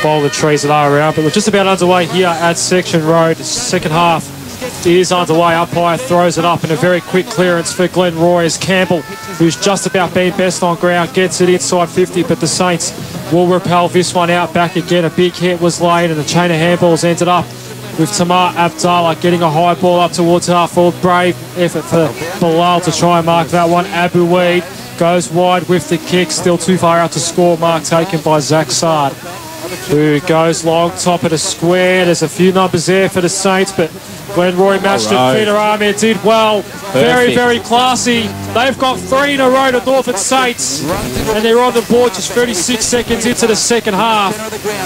boulder trees that are around. But we're just about underway here at Section Road. Second half is underway. Umpire throws it up in a very quick clearance for Glenroy as Campbell, who's just about been best on ground, gets it inside 50, but the Saints will repel this one out back again. A big hit was laid and the chain of handballs ended up with Tamar Abdallah getting a high ball up towards half forward. Brave effort for Bilal to try and mark that one. Abu Weed goes wide with the kick, still too far out to score. Mark taken by Zach Sard, who goes long, top of the square. There's a few numbers there for the Saints, but Glenroy matched it. Peter Ahmed did well. Very, very classy. They've got 3 in a row to Norfolk Saints, and they're on the board just 36 seconds into the second half.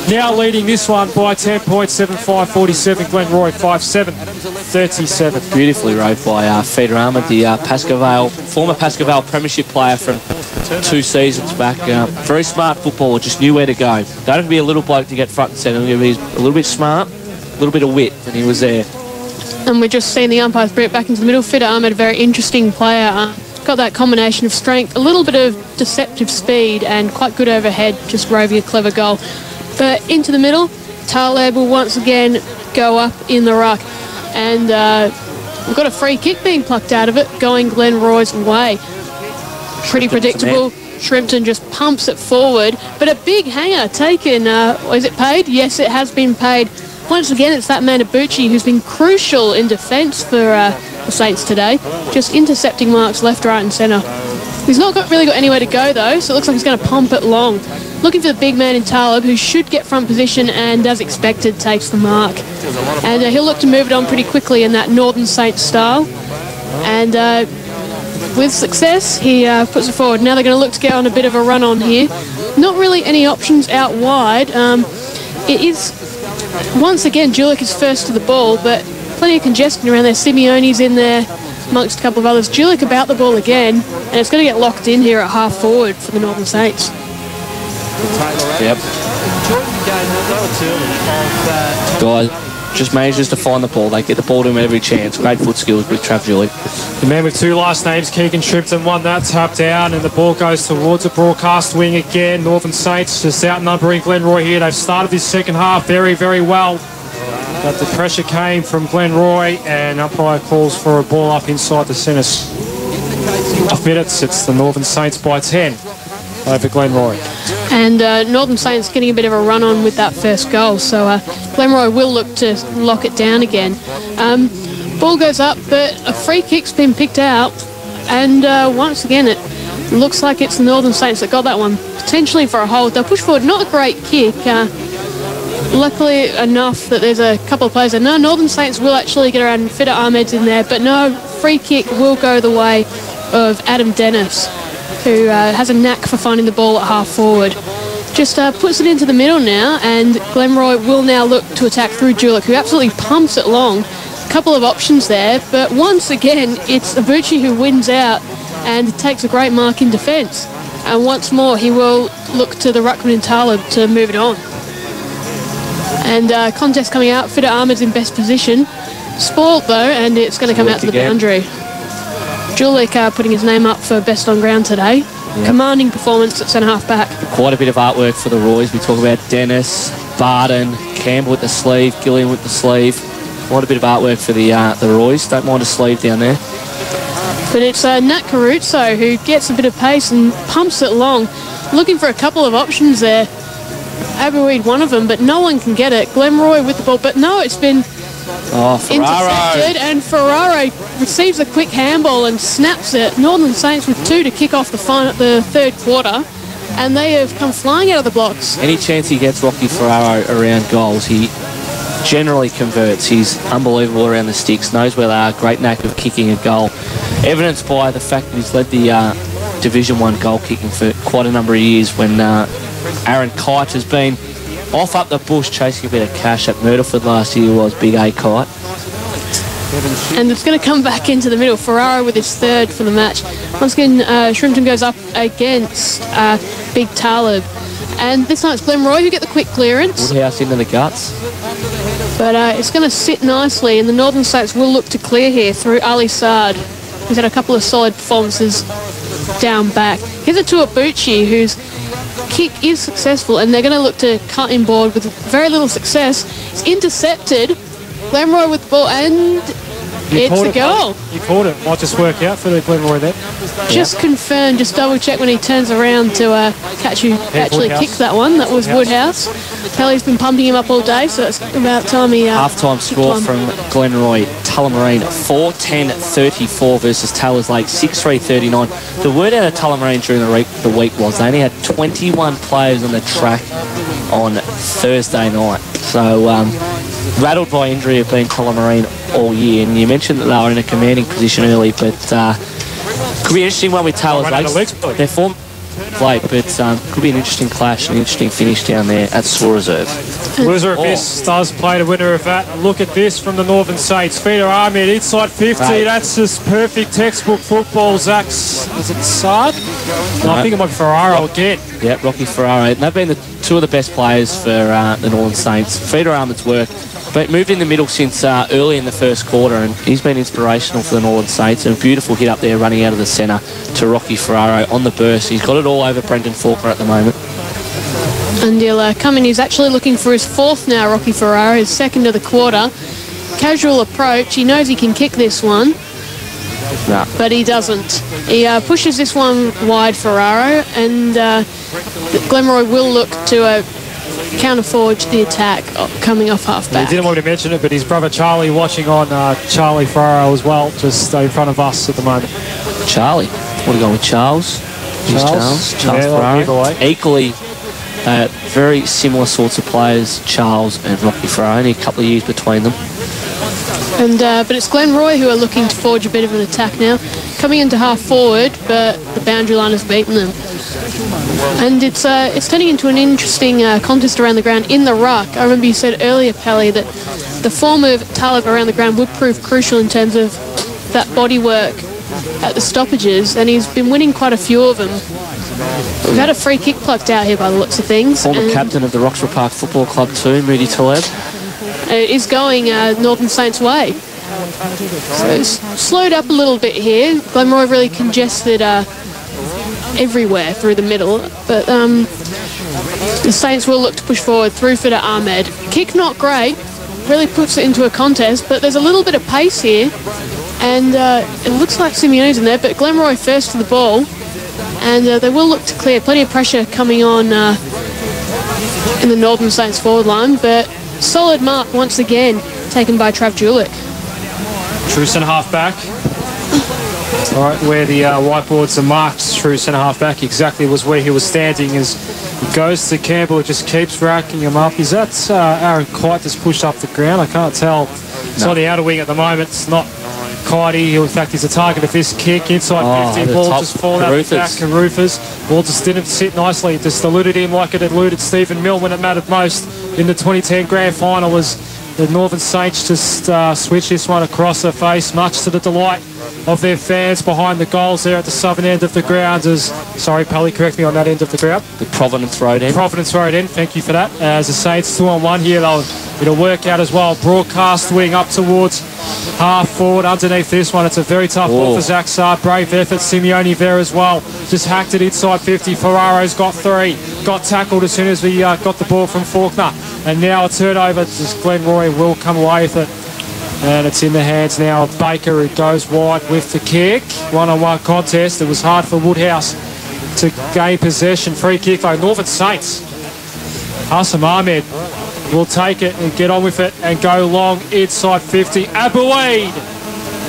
Now leading this one by 10 points, 7-5-47. Glenroy 5-7-37. Beautifully rowed by Peter Ahmed, the former Pascoe Premiership player from 2 seasons back. Very smart footballer, just knew where to go. Don't have to be a little bloke to get front and centre. He's a little bit smart, a little bit of wit, and he was there. And we're just seeing the umpires bring it back into the middle. Peter Ahmed, a very interesting player. Got that combination of strength, a little bit of deceptive speed, and quite good overhead, just roving a clever goal. But into the middle, Taleb will once again go up in the ruck. And we've got a free kick being plucked out of it, going Glenroy's way. Pretty predictable. Shrimpton just pumps it forward, but a big hanger taken. Is it paid? Yes, it has been paid. Once again, it's that man Abuchi who's been crucial in defence for the Saints today, just intercepting marks left, right and centre. He's not really got anywhere to go though, so it looks like he's going to pump it long. Looking for the big man in Talib, who should get front position and, as expected, takes the mark. And he'll look to move it on pretty quickly in that Northern Saints style. And with success, he puts it forward. Now they're going to look to get on a bit of a run on here. Not really any options out wide. It is... Once again, Julik is first to the ball, but plenty of congestion around there. Simeone's in there, amongst a couple of others. Julik about the ball again, and it's going to get locked in here at half forward for the Northern Saints. Yep. Guys, just manages to find the ball. They get the ball to him every chance. Great foot skills with Trav Julik. The man with 2 last names, Keegan Shrimpton, won that tap down, and the ball goes towards the broadcast wing again. Northern Saints just outnumbering Glenroy here. They've started this second half very, very well. But the pressure came from Glenroy, and umpire calls for a ball up inside the centre. 5 minutes, it's the Northern Saints by 10 over Glenroy. And Northern Saints getting a bit of a run on with that first goal, so Glenroy will look to lock it down again. Ball goes up, but a free kick's been picked out, and once again it looks like it's the Northern Saints that got that one, potentially for a hold. They'll push forward, not a great kick. Luckily enough that there's a couple of players there. No, Northern Saints will actually get around. Fida Ahmed's in there, but no, free kick will go the way of Adam Dennis, who has a knack for finding the ball at half forward. Just puts it into the middle now, and Glenroy will now look to attack through Julik, who absolutely pumps it long. A couple of options there, but once again, it's Abuchi who wins out and takes a great mark in defence. And once more, he will look to the ruckman in Talib to move it on. And contest coming out, Fida Ahmed's in best position. Spoiled though, and it's going to come out to the boundary. Julik putting his name up for best on ground today. Yep. Commanding performance at centre-half back. Quite a bit of artwork for the Roys. We talk about Dennis, Barton, Campbell with the sleeve, Gillian with the sleeve. Quite a bit of artwork for the Roys. Don't mind a sleeve down there. But it's Nat Caruso who gets a bit of pace and pumps it long. Looking for a couple of options there. Abuid one of them, but no one can get it. Glenroy with the ball, but no, it's been intercepted, and Ferraro receives a quick handball and snaps it. Northern Saints with 2 to kick off the third quarter, and they have come flying out of the blocks. Any chance he gets Rocky Ferraro around goals, he generally converts. He's unbelievable around the sticks, knows where they are, great knack of kicking a goal. Evidenced by the fact that he's led the Division 1 goal kicking for quite a number of years, when Aaron Kite has been off up the bush chasing a bit of cash at Myrtleford last year. Was Big A Kite. And it's going to come back into the middle. Ferraro with his 3rd for the match. Once again, Shrimpton goes up against Big Talib. And this time it's Glenroy who get the quick clearance. Woodhouse into the guts. But it's going to sit nicely, and the Northern Saints will look to clear here through Ali Saad, who's had a couple of solid performances down back. Here's a to Abuchi, who's kick is successful, and they're going to look to cut him board with very little success. It's intercepted. Glenroy with the ball, and it's a goal. He caught it. Might just work out for the Glenroy there. Just confirm, just double check when he turns around to catch who actually kicked that one. That was Woodhouse. Kelly's been pumping him up all day, so it's about time he... Half-time score from Glenroy. Tullamarine 4-10-34 versus Taylors Lake 6-3-39. The word out of Tullamarine during the week was they only had 21 players on the track on Thursday night. So rattled by injury have been Tullamarine all year, and you mentioned that they were in a commanding position early, but could be an interesting one with Taylors Lake. They're formed late, but could be an interesting clash and an interesting finish down there at Sore Reserve. Loser of this does play the winner of that. Look at this from the Northern Saints. Feeder Ahmed inside 50. Right. That's just perfect textbook football. Zach's, is it Saad? No, I think it might be Ferraro again. Yeah, Rocky Ferraro. And they've been two of the best players for the Northern Saints. Feeder Ahmed's work. But moved in the middle since early in the first quarter, and he's been inspirational for the Northern Saints. And a beautiful hit up there running out of the centre to Rocky Ferraro on the burst. He's got it all over Brendan Faulkner at the moment. And he'll come in. He's actually looking for his fourth now, Rocky Ferraro, his second of the quarter. Casual approach. He knows he can kick this one, but he doesn't. He pushes this one wide, Ferraro, and Glenroy will look to counter-forge the attack coming off half-back. He didn't want to mention it, but his brother Charlie watching on Charlie Ferraro as well, just in front of us at the moment. Charlie. Want to go with Charles? Charles Ferraro. Equally, very similar sorts of players, Charles and Rocky Ferraro. Only a couple of years between them. And but it's Glenroy who are looking to forge a bit of an attack now. Coming into half-forward, but the boundary line has beaten them. And it's turning into an interesting contest around the ground in the ruck. I remember you said earlier, Pelly, that the form of Talib around the ground would prove crucial in terms of that body work at the stoppages, and he's been winning quite a few of them. We've had a free kick plucked out here by the looks of things. Former captain of the Roxburgh Park Football Club too, Moody Talib. It is going Northern Saints' way. So it's slowed up a little bit here. Glenroy really congested everywhere through the middle, but the Saints will look to push forward through for Ahmed. Kick not great, really puts it into a contest, but there's a little bit of pace here, and it looks like Simeone's in there, but Glenroy first to the ball, and they will look to clear. Plenty of pressure coming on in the Northern Saints forward line, but solid mark once again taken by Trav Julick. True centre half back. All right, where the whiteboards are marked, true centre half back exactly was where he was standing as he goes to Campbell. It just keeps racking him up. Is that Aaron Kite just pushed up the ground? I can't tell. It's on the outer wing at the moment. It's not Kitey. In fact, he's a target of this kick. Inside 50, ball just falling out the back. Carruthers. Ball just didn't sit nicely. It just eluded him like it eluded Stephen Mill when it mattered most in the 2010 grand final. Was the Northern Saints just switch this one across the face, much to the delight of their fans behind the goals there at the southern end of the ground. Sorry, Pally, correct me on that end of the ground. The Providence Road end. Providence Road end, thank you for that. As the Saints 2-on-1 here, it'll work out as well. Broadcast wing up towards half forward underneath this one. It's a very tough ball for Zach Saad. Brave effort, Simeone there as well. Just hacked it inside 50. Ferraro's got 3. Got tackled as soon as we got the ball from Faulkner. And now a turnover. Just Glenroy will come away with it. And it's in the hands now of Baker, who goes wide with the kick. One-on-one contest. It was hard for Woodhouse to gain possession. Free kick though. Northern Saints. Hassan Ahmed will take it and get on with it and go long inside 50. Abouid,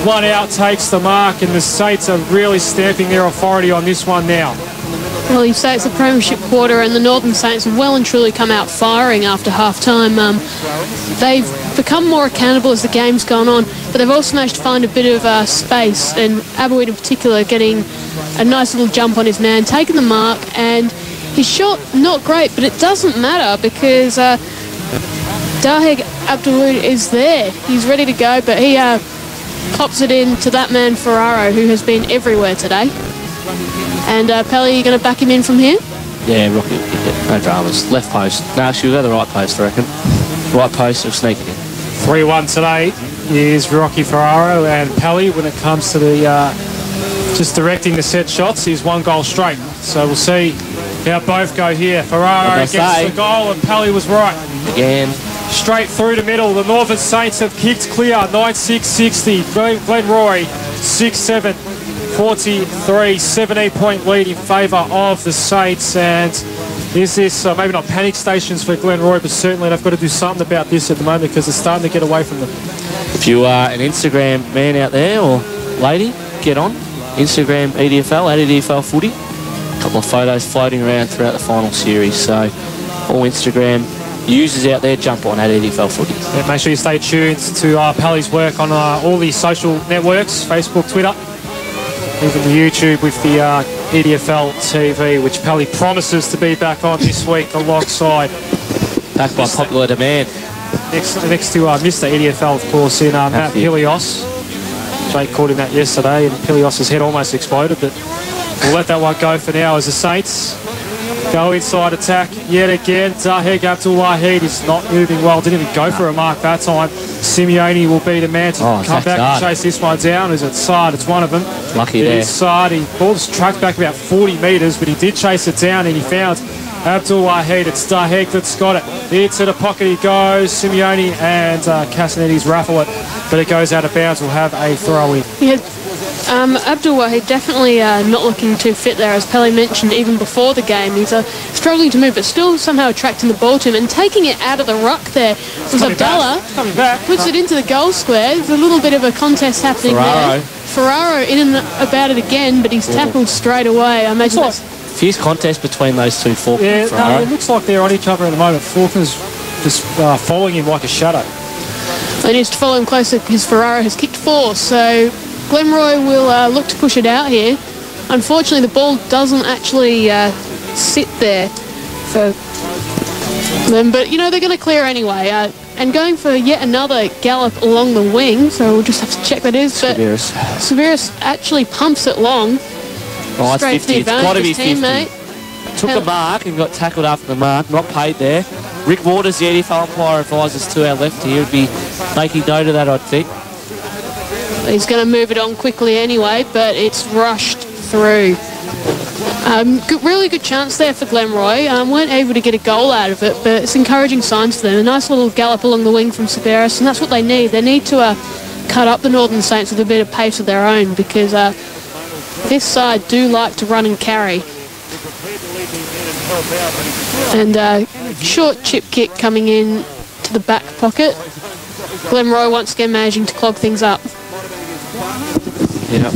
one out, takes the mark, and the Saints are really stamping their authority on this one now. Well, you say it's a premiership quarter, and the Northern Saints have well and truly come out firing after half-time. They've become more accountable as the game's gone on, but they've also managed to find a bit of space, and Abouid in particular getting a nice little jump on his man, taking the mark, and his shot not great, but it doesn't matter because Daheg Abdulwood is there. He's ready to go, but he pops it in to that man Ferraro, who has been everywhere today. And Pelly, you going to back him in from here? Yeah, Rocky, no dramas. Left post. No, actually, we'll go the right post, I reckon. Right post, we'll sneak it in. 3-1 today is Rocky Ferraro, and Pelly, when it comes to the just directing the set shots, is 1 goal straight. So we'll see Now both go here. Ferraro gets the goal and Pally was right. Again. Straight through the middle. The Northern Saints have kicked clear. 9-6-60. Glenroy 6-7. 43, 17-point lead in favour of the Saints. And is this maybe not panic stations for Glenroy, but certainly they've got to do something about this at the moment because it's starting to get away from them. If you are an Instagram man out there or lady, get on Instagram EDFL, at EDFL Footy. A couple of photos floating around throughout the final series. So all Instagram users out there, jump on at EDFL Footy. Yeah, make sure you stay tuned to Pally's work on all the social networks, Facebook, Twitter, even YouTube with the EDFL TV, which Pally promises to be back on this week alongside. Back by popular demand. Next to Mr. EDFL, of course, in Matt Pilios. Jake called him that yesterday, and Pilios' head almost exploded, but we'll let that one go for now as the Saints go inside attack yet again. Zaheg Abdul-Wahid is not moving well. Didn't even go for a mark that time. Simeone will be the man to come back and chase this one down. Is it Sard? It's one of them. Lucky there. It is Sard. He ball's tracked back about 40 metres, but he did chase it down and he found Abdul-Wahid. It's Zaheg that's got it. Into the pocket he goes. Simeone and Casanetti's raffle it, but it goes out of bounds. We'll have a throw-in. Yeah. Abdul-Wahid definitely not looking too fit there, as Pally mentioned even before the game. He's struggling to move, but still somehow attracting the ball to him and taking it out of the ruck there. Was Abdallah puts it into the goal square. There's a little bit of a contest happening there. Ferraro in and about it again, but he's tackled straight away. I imagine that's fierce contest between those two. Faulkner and Ferraro. No, it looks like they're on each other at the moment. Faulkner's just following him like a shadow. He needs to follow him closer because Ferraro has kicked 4, so Glenroy will look to push it out here. Unfortunately, the ball doesn't actually sit there for them, but you know they're going to clear anyway. And going for yet another gallop along the wing, so we'll just have to check that is. But Severus actually pumps it long. Oh, it's 50. It's got to be 50. Teammate. Took a mark and got tackled after the mark. Not paid there. Rick Waters, the EDFL umpire, advises to our left here. Would be making note of that, I think. He's going to move it on quickly anyway, but it's rushed through. Really good chance there for Glenroy. Weren't able to get a goal out of it, but it's encouraging signs for them. A nice little gallop along the wing from Severus, and that's what they need. They need to cut up the Northern Saints with a bit of pace of their own, because this side do like to run and carry. And short chip kick coming in to the back pocket. Glenroy once again managing to clog things up. Yeah,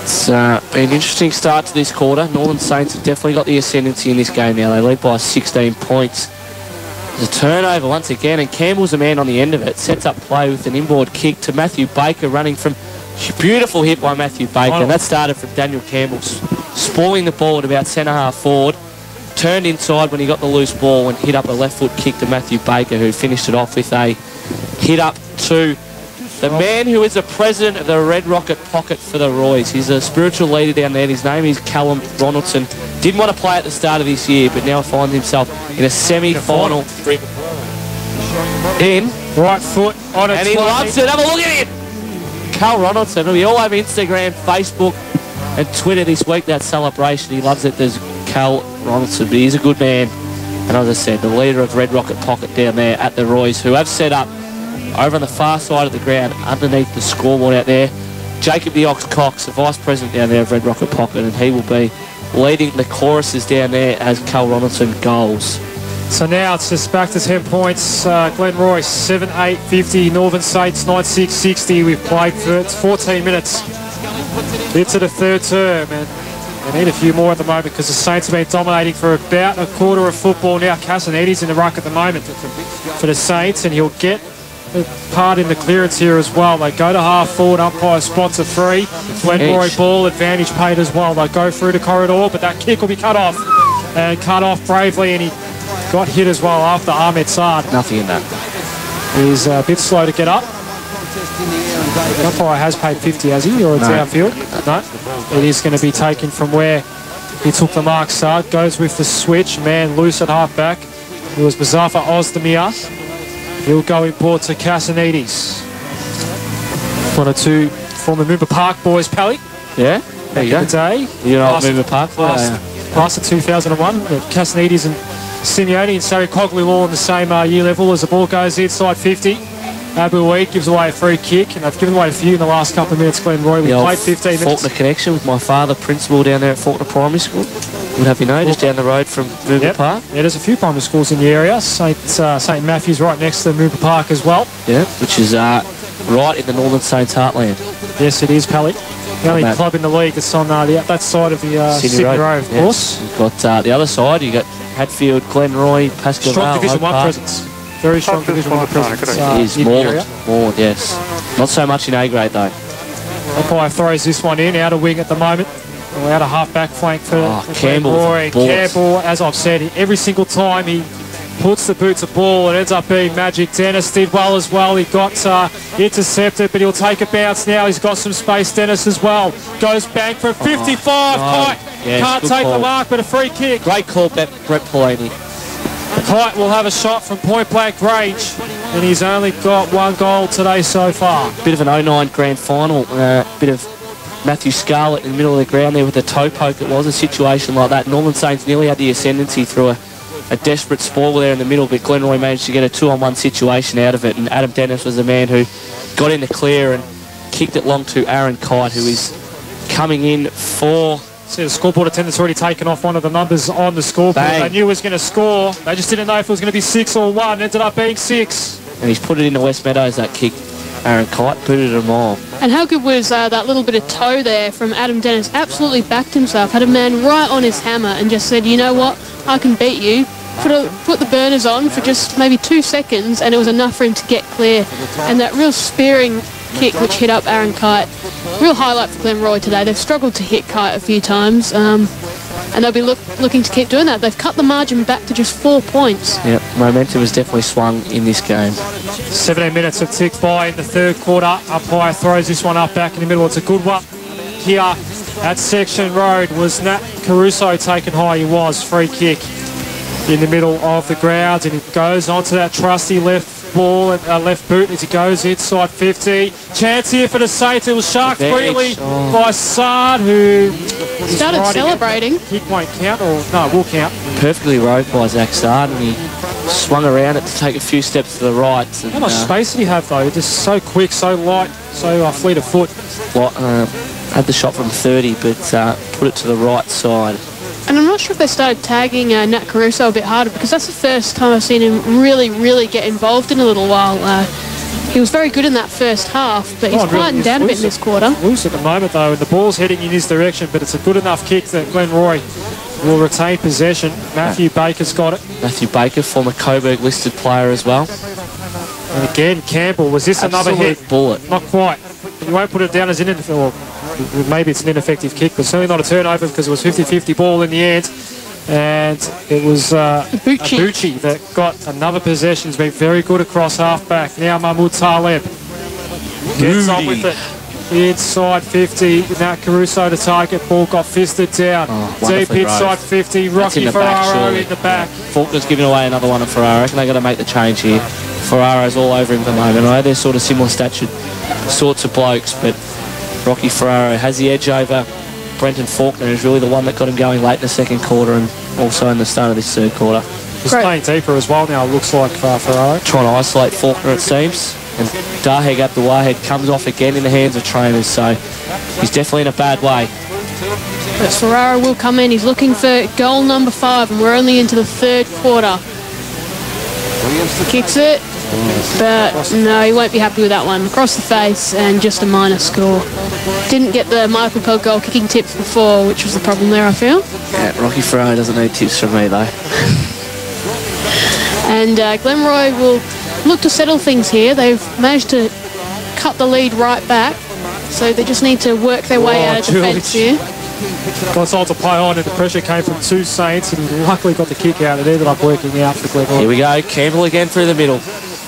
it's been an interesting start to this quarter. Northern Saints have definitely got the ascendancy in this game now. They lead by 16 points. There's a turnover once again, and Campbell's the man on the end of it. Sets up play with an inboard kick to Matthew Baker, running from beautiful hit by Matthew Baker. And that started from Daniel Campbell, spoiling the ball at about centre-half forward. Turned inside when he got the loose ball and hit up a left foot kick to Matthew Baker, who finished it off with a hit up to the man who is the president of the Red Rocket Pocket for the Roys. He's a spiritual leader down there. His name is Callum Ronaldson. Didn't want to play at the start of this year, but now finds himself in a semi-final. In. Right foot on it. And he loves it. Have a look at it. Cal Ronaldson. We all over Instagram, Facebook and Twitter this week, that celebration. He loves it. There's Cal Ronaldson, but he's a good man. And as I said, the leader of Red Rocket Pocket down there at the Roys, who have set up over on the far side of the ground underneath the scoreboard out there. Jacob the Ox Cox, the vice president down there of Red Rocket Pocket, and he will be leading the choruses down there as Cal Ronaldson goals. So now it's just back to 10 points. Glenroy 7-8-50, Northern Saints 9-6-60. We've played for 14 minutes into the third term, and they need a few more at the moment because the Saints have been dominating for about a quarter of football now. Casanetti's in the ruck at the moment for the Saints, and he'll get part in the clearance here as well. They go to half forward, umpire spots a free. Glenroy ball, advantage paid as well. They go through the corridor, but that kick will be cut off. And cut off bravely, and he got hit as well after Ahmed Sard. Nothing in that. He's a bit slow to get up. The umpire has paid 50, has he? Or it's outfield? No. It is going to be taken from where he took the mark. Sard goes with the switch. Man loose at half back. It was Muzaffar Ozdemir. He'll go in board to Casanetti's. One or two former Moomba Park boys, Pally. Yeah, there you go. Day. You know what Moomba Park for? class of 2001. Castanidis and Simeone and Sarri Cogley all on the same year level as the ball goes inside 50. Abu Weed gives away a free kick, and they've given away a few in the last couple of minutes. Glenroy, we played 15 minutes. Faulkner connection with my father, principal down there at Faulkner Primary School. Would have you know, just down the road from Moomba Park. Yeah, there's a few primary schools in the area. St Matthew's right next to Moomba Park as well. Yeah, which is right in the Northern Saints heartland. Yes, it is, Pally. The only club in the league that's on that side of the Sydney Road, of course. You've got the other side, you've got Hatfield, Glenroy, Pascal. Strong Division 1 presence. Very strong Division 1 presence. It is Moreland, yes. Not so much in A grade though. Umpire throws this one in, out of wing at the moment. Or out of half-back flank for Glenroy. Campbell, as I've said, every single time he puts the boot to ball, it ends up being magic. Dennis did well as well. He got intercepted, but he'll take a bounce now. He's got some space, Dennis, as well. Goes bang for a 55. Kite can't take the mark, but a free kick. Great call, Brett Paulini. Kite will have a shot from point-blank range, and he's only got one goal today so far. Bit of an 09 grand final, bit of Matthew Scarlett in the middle of the ground there with a toe poke. It was a situation like that. Northern Saints nearly had the ascendancy through a desperate spoil there in the middle, but Glenroy managed to get a 2-on-1 situation out of it, and Adam Dennis was the man who got in the clear and kicked it long to Aaron Kite, who is coming in for... See, the scoreboard attendant's already taken off one of the numbers on the scoreboard. They knew he was going to score. They just didn't know if it was going to be 6 or 1. It ended up being 6. And he's put it into West Meadows, that kick. Aaron Kite put it a mile. And how good was that little bit of toe there from Adam Dennis? Absolutely backed himself, had a man right on his hammer and just said, you know what, I can beat you. Put the burners on for just maybe 2 seconds, and it was enough for him to get clear. And that real spearing kick which hit up Aaron Kite, real highlight for Glenroy today. They've struggled to hit Kite a few times, and they'll be looking to keep doing that. They've cut the margin back to just 4 points. Yep, momentum has definitely swung in this game. 17 minutes have ticked by in the third quarter. Umpire throws this one up back in the middle. It's a good one. Here at Section Road was Nat Caruso taken high. He was. Free kick in the middle of the ground, and he goes onto that trusty left ball and left boot as he goes inside 50. Chance here for the Saints. It was sharked freely by Sard, who started celebrating. Kick won't count, or no, it will count. Perfectly rode by Zach Sard, and he swung around it to take a few steps to the right. And, how much space did he have though? Just so quick, so light, so fleet of foot. Had the shot from 30, but put it to the right side. And I'm not sure if they started tagging Nat Caruso a bit harder, because that's the first time I've seen him really get involved in a little while. He was very good in that first half, but he's quieting down a bit in this quarter. Loose at the moment though, and the ball's heading in his direction, but it's a good enough kick that Glenroy will retain possession. Matthew Baker's got it. Matthew Baker, former Coburg listed player as well. And again, Campbell, was this another hit? Bullet. Not quite. You won't put it down as ineffective, or maybe it's an ineffective kick, but certainly not a turnover, because it was 50-50 ball in the end. And it was Abuchi that got another possession. He's been very good across half-back. Now Mahmoud Taleb gets on with it. Inside 50, Nat Caruso to target. Ball got fisted down. Deep inside 50, Rocky Ferraro in the back. Faulkner's giving away another one of Ferraro. I reckon they've got to make the change here. Ferraro's all over him at the moment. I know they're sort of similar statured sorts of blokes, but Rocky Ferraro has the edge over Brenton Faulkner, who's really the one that got him going late in the second quarter and also in the start of this third quarter. He's playing deeper as well now, it looks like, Ferraro. Trying to isolate Faulkner, it seems. And Daheg Abdulwahed comes off again in the hands of trainers, so he's definitely in a bad way. But Ferraro will come in. He's looking for goal number 5, and we're only into the third quarter. Kicks it, but no, he won't be happy with that one. Across the face, and just a minor score. Didn't get the Michael Pell goal kicking tips before, which was the problem there, I feel. Yeah, Rocky Ferraro doesn't need tips from me, though. And Glenroy will look to settle things here. They've managed to cut the lead right back, so they just need to work their way out of defence here. Got sold to play on, and the pressure came from 2 Saints, and luckily got the kick out. It ended up working out for Glenroy. Here we go, Campbell again through the middle.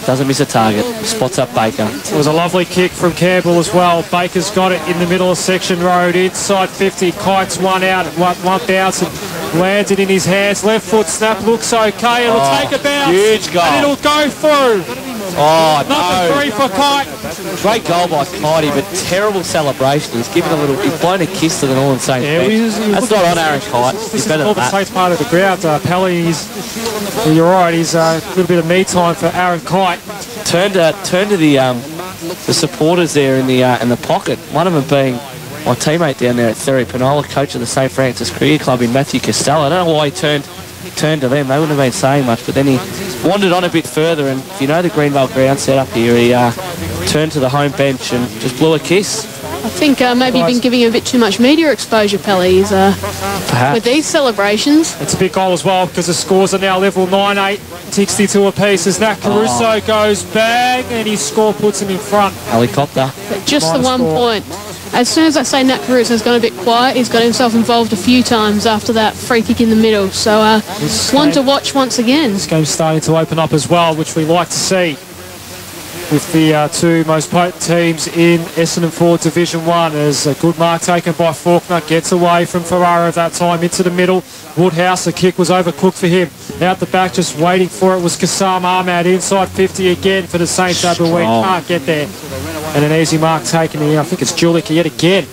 Doesn't miss a target. Spots up Baker. It was a lovely kick from Campbell as well. Baker's got it in the middle of Section Road, inside 50. Kites one out, one bounce, and Lands it in his hands. Left foot snap looks okay. It'll take a bounce. Huge goal. And it'll go through. Oh, Number 3 for Kite. Great goal by Kitey, but terrible celebration. He's given a little, he's blown a kiss to the Northern Saints bench. That's not on Aaron Kite. He's better than Northern that. Saints part of the ground. Pelly, you're right. He's a little bit of me time for Aaron Kite. Turn to the supporters there in the pocket. One of them being my teammate down there at Therry Penola, coach of the St Francis Career Club in Matthew Costello. I don't know why he turned to them. They wouldn't have been saying much, but then he wandered on a bit further, and if you know the Greenvale ground set up here, he turned to the home bench and just blew a kiss. I think maybe you've been giving him a bit too much media exposure, Pelly, Perhaps. with these celebrations. It's a big goal as well because the scores are now level 9-8, 62 apiece as Nat Caruso goes bang and his score puts him in front. Helicopter. But just the Minus 1 4. point. As soon as I say Nat Caruso's gone a bit quiet, he's got himself involved a few times after that free kick in the middle. So one to watch once again. This game's starting to open up as well, which we like to see, with the two most potent teams in Essendon 4 Division 1, as a good mark taken by Faulkner, gets away from Ferrara that time into the middle. Woodhouse, the kick was overcooked for him. Out the back, just waiting for it, was Kassam Ahmad, inside 50 again for the Saints. Aberdeen can't get there. And an easy mark taken here. I think it's Julik yet again,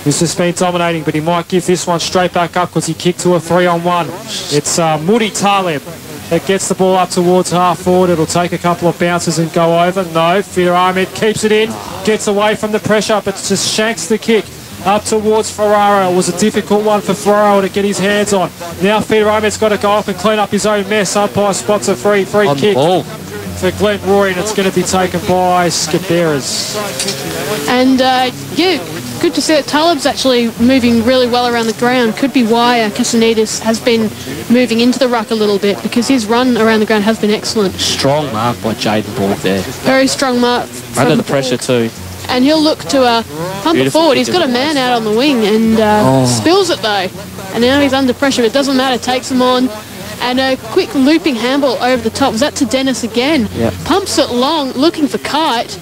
who's just been dominating, but he might give this one straight back up because he kicked to a 3-on-1. It's Moody Taleb that gets the ball up towards half forward. It'll take a couple of bounces and go over. No, Fida Ahmed keeps it in, gets away from the pressure, but just shanks the kick up towards Ferraro. It was a difficult one for Ferraro to get his hands on. Now Fida Ahmed's got to go up and clean up his own mess. Umpire spots a free kick for Glenroy, and it's going to be taken by Skiberas. And good to see that Taleb's actually moving really well around the ground. Could be why Casanidis has been moving into the ruck a little bit, because his run around the ground has been excellent. Strong mark by Jaden Borg there. Very strong mark. Under the pressure too. And he'll look to pump it forward. He's got a man out on the wing and spills it though. And now he's under pressure. It doesn't matter. Takes him on. And a quick looping handball over the top. Was that to Dennis again? Yep. Pumps it long, looking for Kite.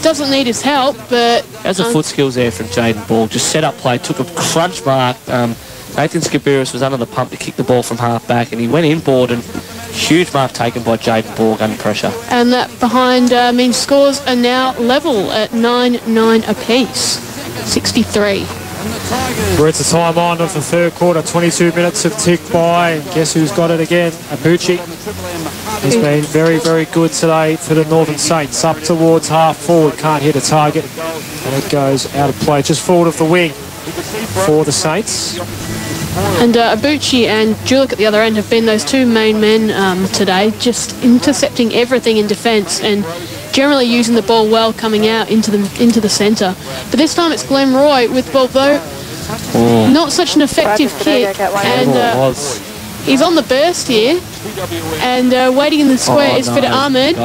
Doesn't need his help, but... There's a foot skills there from Jaden Borg. Just set up play, took a crunch mark. Nathan Skiberas was under the pump to kick the ball from half back, and he went inboard, and huge mark taken by Jaden Borg under pressure. And that behind means scores are now level at 9-9 apiece. 63. We're at the time on of the third quarter. 22 minutes have ticked by, and guess who's got it again? Abuchi. He's been very, very good today for the Northern Saints. Up towards half forward, can't hit a target, and it goes out of play. Just forward of the wing for the Saints. And Abuchi and Julik at the other end have been those two main men today, just intercepting everything in defence and generally using the ball well coming out into the centre. But this time it's Glenroy with the ball, though not such an effective kick. And he's on the burst here, and waiting in the square is Fida Ahmed.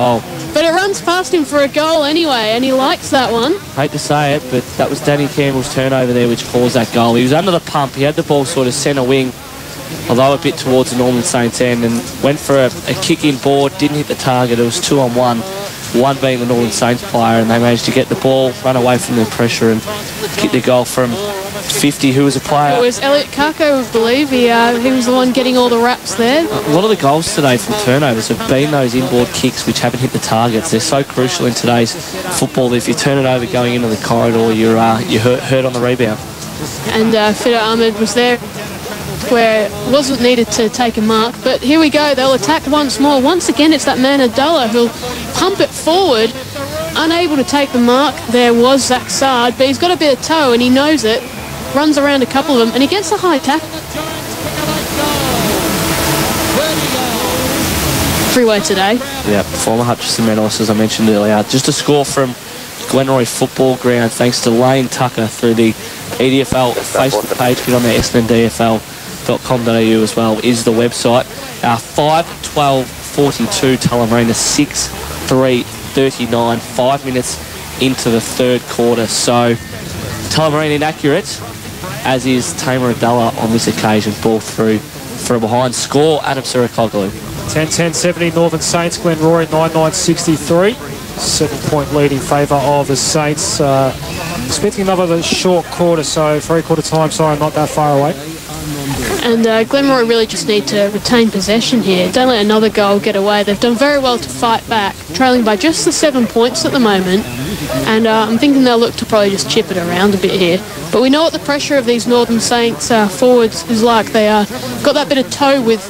But it runs past him for a goal anyway, and he likes that one. Hate to say it, but that was Danny Campbell's turnover there which caused that goal. He was under the pump. He had the ball sort of centre wing, although a bit towards the Northern Saints end, and went for a kick-in board, didn't hit the target. It was 2-on-1, one being the Northern Saints player, and they managed to get the ball, run away from the pressure, and kick the goal from 50. Who was a player? It was Elliot Kako, I believe. He was the one getting all the raps there. A lot of the goals today from turnovers have been those inboard kicks which haven't hit the targets. They're so crucial in today's football that if you turn it over going into the corridor, you're hurt on the rebound. And Fida Ahmed was there where it wasn't needed to take a mark. But here we go. They'll attack once more. Once again, it's that man Adala who'll pump it forward. Unable to take the mark, there was Zach Sard, but he's got a bit of toe and he knows it. Runs around a couple of them, and he gets a high tackle. Freeway today. Yeah, former Hutchison medalist, as I mentioned earlier. Just a score from Glenroy Football Ground, thanks to Lane Tucker through the EDFL Facebook page. Get on there, essendondfl.com.au as well is the website. 5-12-42, Tullamarina 6-3-39, 5 minutes into the third quarter. So Tullamarina inaccurate, as is Tamer Adalla on this occasion. Ball through from behind. Score, Adam Sirikoglu. 10-10-70 Northern Saints. Glenroy 9-9-63. 7-point lead in favour of the Saints. Expecting another short quarter, so 3-quarter time, sorry, not that far away. And Glenroy really just need to retain possession here. Don't let another goal get away. They've done very well to fight back, trailing by just the 7 points at the moment. And I'm thinking they'll look to probably just chip it around a bit here. But we know what the pressure of these Northern Saints forwards is like. They got that bit of toe with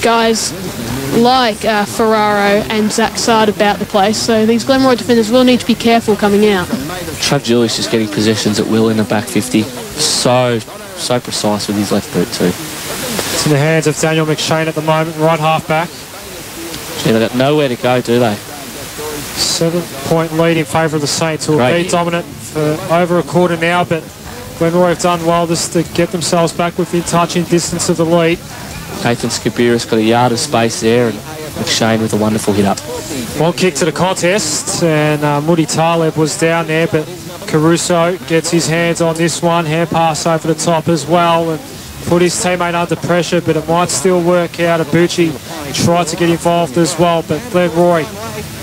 guys like Ferraro and Zach Sard about the place. So these Glenroy defenders will need to be careful coming out. Trav Julius is getting possessions at will in the back 50. So precise with his left boot too. It's in the hands of Daniel McShane at the moment, right half back. Gee, they've got nowhere to go, do they? 7-point lead in favour of the Saints, who will be dominant for over a quarter now, but Glenroy have done well just to get themselves back within touching distance of the lead. Nathan Skibiris got a yard of space there, and McShane with a wonderful hit up. One kick to the contest, and Moody Taleb was down there, but Caruso gets his hands on this one, hand pass over the top as well, and put his teammate under pressure, but it might still work out. Abuchi tried to get involved as well, but Glenroy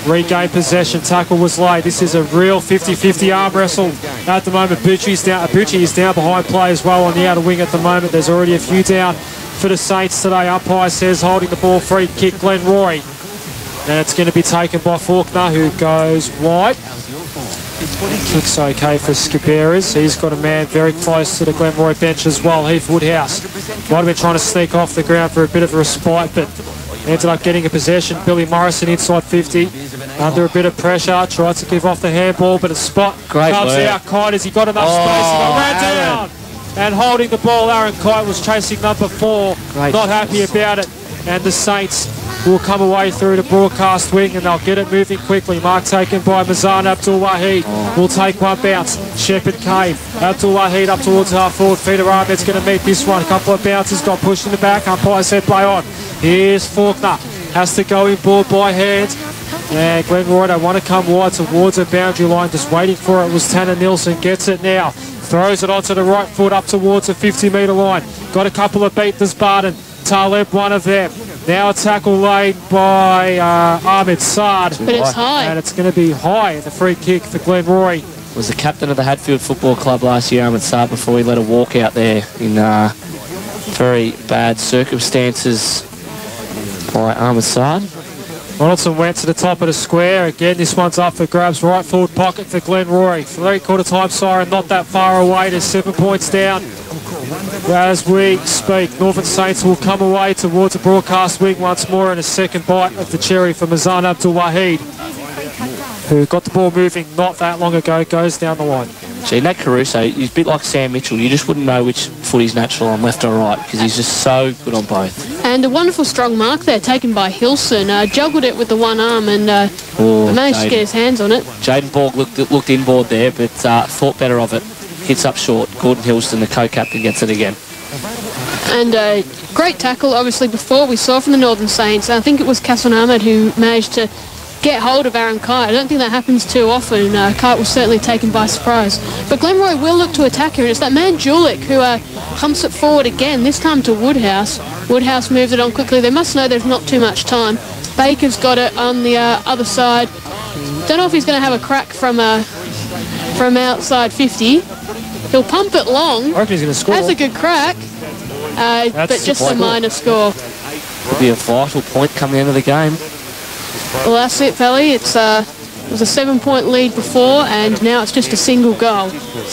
regained possession. Tackle was laid. This is a real 50-50 arm wrestle at the moment. Abuchi is down behind play as well on the outer wing at the moment. There's already a few down for the Saints today. Umpire says holding the ball, free kick Glenroy. And it's going to be taken by Faulkner, who goes wide. Kick's okay for Skiberas. He's got a man very close to the Glenroy bench as well. Heath Woodhouse might have been trying to sneak off the ground for a bit of a respite, but ended up getting a possession. Billy Morrison inside 50, under a bit of pressure, tried to give off the handball, but a spot comes out. Kite, has he got enough space? He got ran down. And holding the ball, Aaron Kite was chasing number 4. Not happy about it. And the Saints will come away through the broadcast wing, and they'll get it moving quickly. Mark taken by Mazan Abdul Wahid. Will take one bounce. Shepherd Cave. Abdul Wahid up towards half forward. Peter Ahmed's going to meet this one. A couple of bounces, got pushed in the back. Umpire said play on. Here's Faulkner. Has to go inboard by hand. And Glenroy, they want to come wide towards the boundary line. Just waiting for it was Tanner Nielsen. Gets it now. Throws it onto the right foot up towards the 50-metre line. Got a couple of beaters, Barton. Taleb, one of them. Now a tackle laid by Ahmed Sard. But it's high. And it's going to be high. The free kick for Glenroy. Was the captain of the Hatfield Football Club last year, Ahmed Sard, before he let a walk out there in very bad circumstances by Ahmed Sard. Ronaldson went to the top of the square. Again, this one's up for grabs. Right forward pocket for Glenroy. 3/4 time siren, not that far away. There's 7 points down. As we speak, Northern Saints will come away towards the broadcast wing once more, and a second bite of the cherry for Mazan Abdul Wahid, who got the ball moving not that long ago, goes down the line. Gee, Nat Caruso, he's a bit like Sam Mitchell. You just wouldn't know which foot he's natural on, left or right, because he's just so good on both. And a wonderful strong mark there taken by Hilson. Juggled it with the one arm and managed to get his hands on it. Jaden Borg looked inboard there, but thought better of it. Hits up short. Gordon Hilson, the co-captain, gets it again. And great tackle, obviously, before we saw from the Northern Saints. I think it was Kassan Ahmed who managed to get hold of Aaron Kite. I don't think that happens too often. Kite was certainly taken by surprise. But Glenroy will look to attack here, and it's that man Julik who humps it forward again, this time to Woodhouse. Woodhouse moves it on quickly. They must know there's not too much time. Baker's got it on the other side. Don't know if he's going to have a crack from outside 50. He'll pump it long. I reckon he's going to score. That's a good crack. But just a minor score. Could be a vital point come the end of the game. Well, that's it, Felly. It was a 7-point lead before, and now it's just a single goal.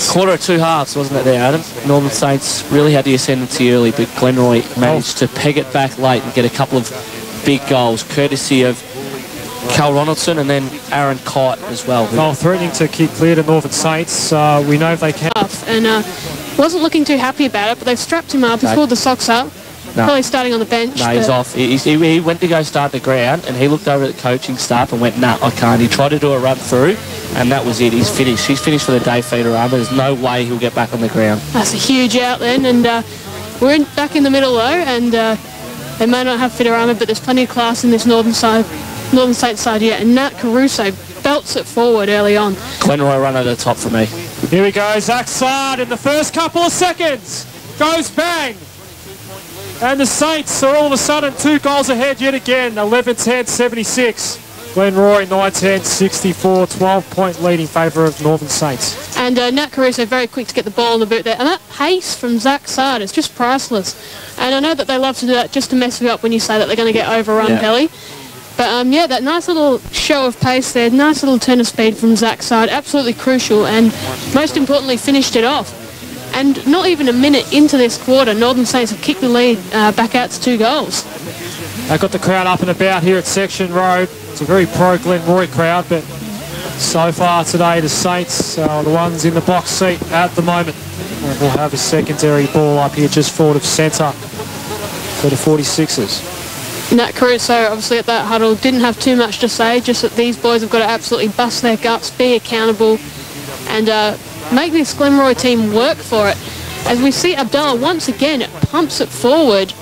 Quarter of 2 halves, wasn't it there, Adam? Northern Saints really had the ascendancy early, but Glenroy managed to peg it back late and get a couple of big goals, courtesy of Cal Ronaldson and then Aaron Kite as well. Goal threatening to kick clear to Northern Saints. We know if they can. And wasn't looking too happy about it, but they've strapped him up. He's pulled the socks up. No. Probably starting on the bench. No, he's off. He went to go start the ground, and he looked over at the coaching staff and went, nah, I can't. He tried to do a run through, and that was it. He's finished. He's finished for the day, Feeder Armour. There's no way he'll get back on the ground. That's a huge out then, and we're back in the middle, though, and they may not have Feeder Armour, but there's plenty of class in this Northern Saints side yet, and Nat Caruso belts it forward early on. Glenroy run over the top for me. Here we go. Zach Sard in the first couple of seconds goes bang. And the Saints are all of a sudden 2 goals ahead yet again. 11-10, 76. Glenroy 9-10, 64. 12-point lead in favour of Northern Saints. And Nat Caruso very quick to get the ball in the boot there. And that pace from Zach Sard is just priceless. And I know that they love to do that just to mess you up when you say that they're going to get overrun, Pelly. But, yeah, that nice little show of pace there, nice little turn of speed from Zach Sard, absolutely crucial, and most importantly, finished it off. And not even a minute into this quarter, Northern Saints have kicked the lead back out to 2 goals. They've got the crowd up and about here at Section Road. It's a very pro-Glenroy crowd, but so far today, the Saints are the ones in the box seat at the moment. And we'll have a secondary ball up here just forward of centre for the 46ers. Nat Caruso, obviously at that huddle, didn't have too much to say, just that these boys have got to absolutely bust their guts, be accountable, and make this Glenroy team work for it. As we see Abdallah once again pumps it forward,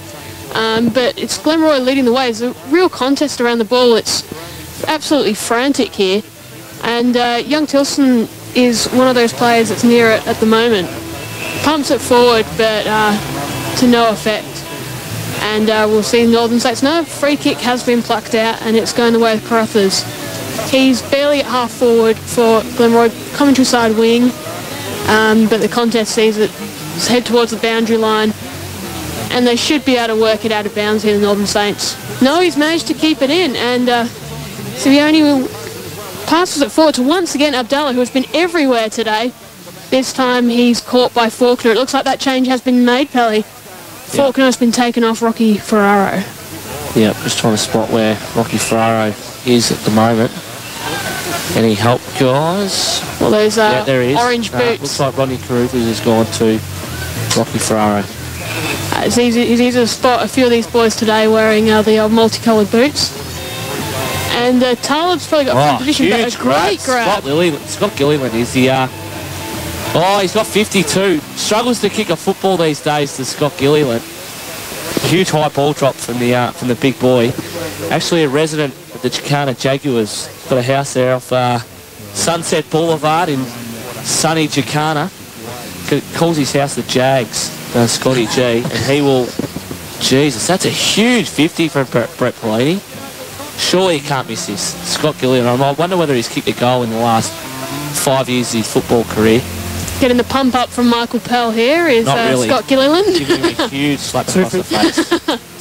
but it's Glenroy leading the way. It's a real contest around the ball. It's absolutely frantic here. And young Tilson is one of those players that's near it at the moment. Pumps it forward, but to no effect. And we'll see Northern Saints. No, free kick has been plucked out, and it's going the way of Carruthers. He's barely at half forward for Glenroy, commentary side wing, but the contest sees it head towards the boundary line, and they should be able to work it out of bounds here, the Northern Saints. No, he's managed to keep it in, and Simeone passes it forward to once again Abdallah, who has been everywhere today. This time he's caught by Faulkner. It looks like that change has been made, Pelly. Faulkner has been taken off Rocky Ferraro. Yep, just trying to spot where Rocky Ferraro is at the moment. Any help, guys? Well, those there he is. Orange boots. Looks like Ronnie Carruthers has gone to Rocky Ferraro. It's easy to spot a few of these boys today wearing the old multicoloured boots. And Talib's probably got a position, but a great grab. Scott Gilliland is the... he's got 52. Struggles to kick a football these days, to Scott Gilliland. Huge high ball drop from the big boy. Actually a resident of the Chicana Jaguars. Got a house there off Sunset Boulevard in sunny Chicana. Calls his house the Jags, Scotty G. And he will... Jesus, that's a huge 50 for Brett Pelini. Surely he can't miss this. Scott Gilliland. I wonder whether he's kicked a goal in the last 5 years of his football career. Getting the pump up from Michael Pell here is really. Scott Gilliland. Giving him a huge slap across the face.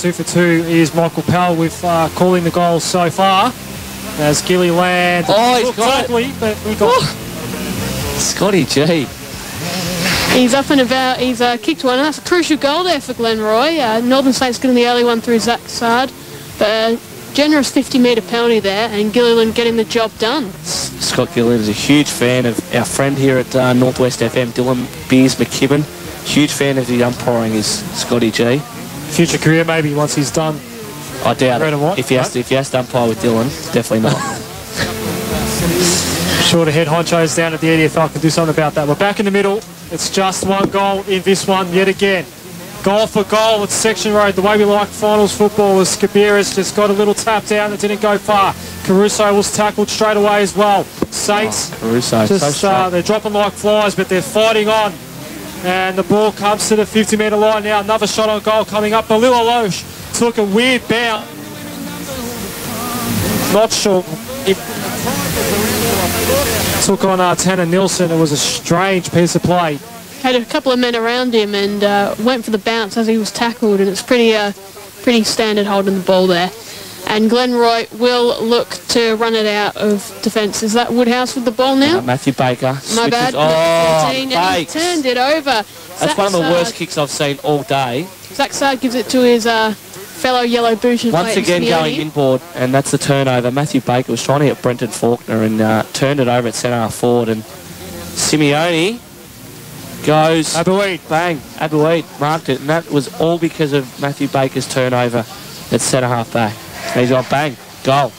2 for 2 is Michael Pell with calling the goals so far. As Gilliland. He's got it. But he got Scotty G. He's up and about. He's kicked one. That's a crucial goal there for Glenroy. Northern Saints getting the early one through Zach Sard. But generous 50-metre penalty there, and Gilliland getting the job done. Scott Gilliland is a huge fan of our friend here at Northwest FM, Dylan Beers McKibben. Huge fan of the umpiring is Scotty G. Future career maybe once he's done. I doubt it. If he has to umpire with Dylan, definitely not. Sure, the head honchos down at the EDFL can do something about that. We're back in the middle. It's just one goal in this one yet again. Goal for goal at Section Road, the way we like finals football, as Kabira's just got a little tap down that didn't go far. Caruso was tackled straight away as well. Saints, Caruso, just, they're dropping like flies, but they're fighting on. And the ball comes to the 50-metre line now. Another shot on goal coming up. Balila Loesch took a weird bounce. Not sure if took on Tanner Nilsson. It was a strange piece of play. Had a couple of men around him and went for the bounce as he was tackled, and it's pretty standard holding the ball there. And Glenroy will look to run it out of defence. Is that Woodhouse with the ball now? Matthew Baker. My bad. 14, and he turned it over. That's one of the worst kicks I've seen all day. Zach Sard gives it to his fellow yellow booted. Once again going inboard, and that's the turnover. Matthew Baker was trying to hit Brenton Faulkner and turned it over at centre half forward, and Simeone goes bang. Abuid marked it, and that was all because of Matthew Baker's turnover at centre half back. And he's got bang, goal.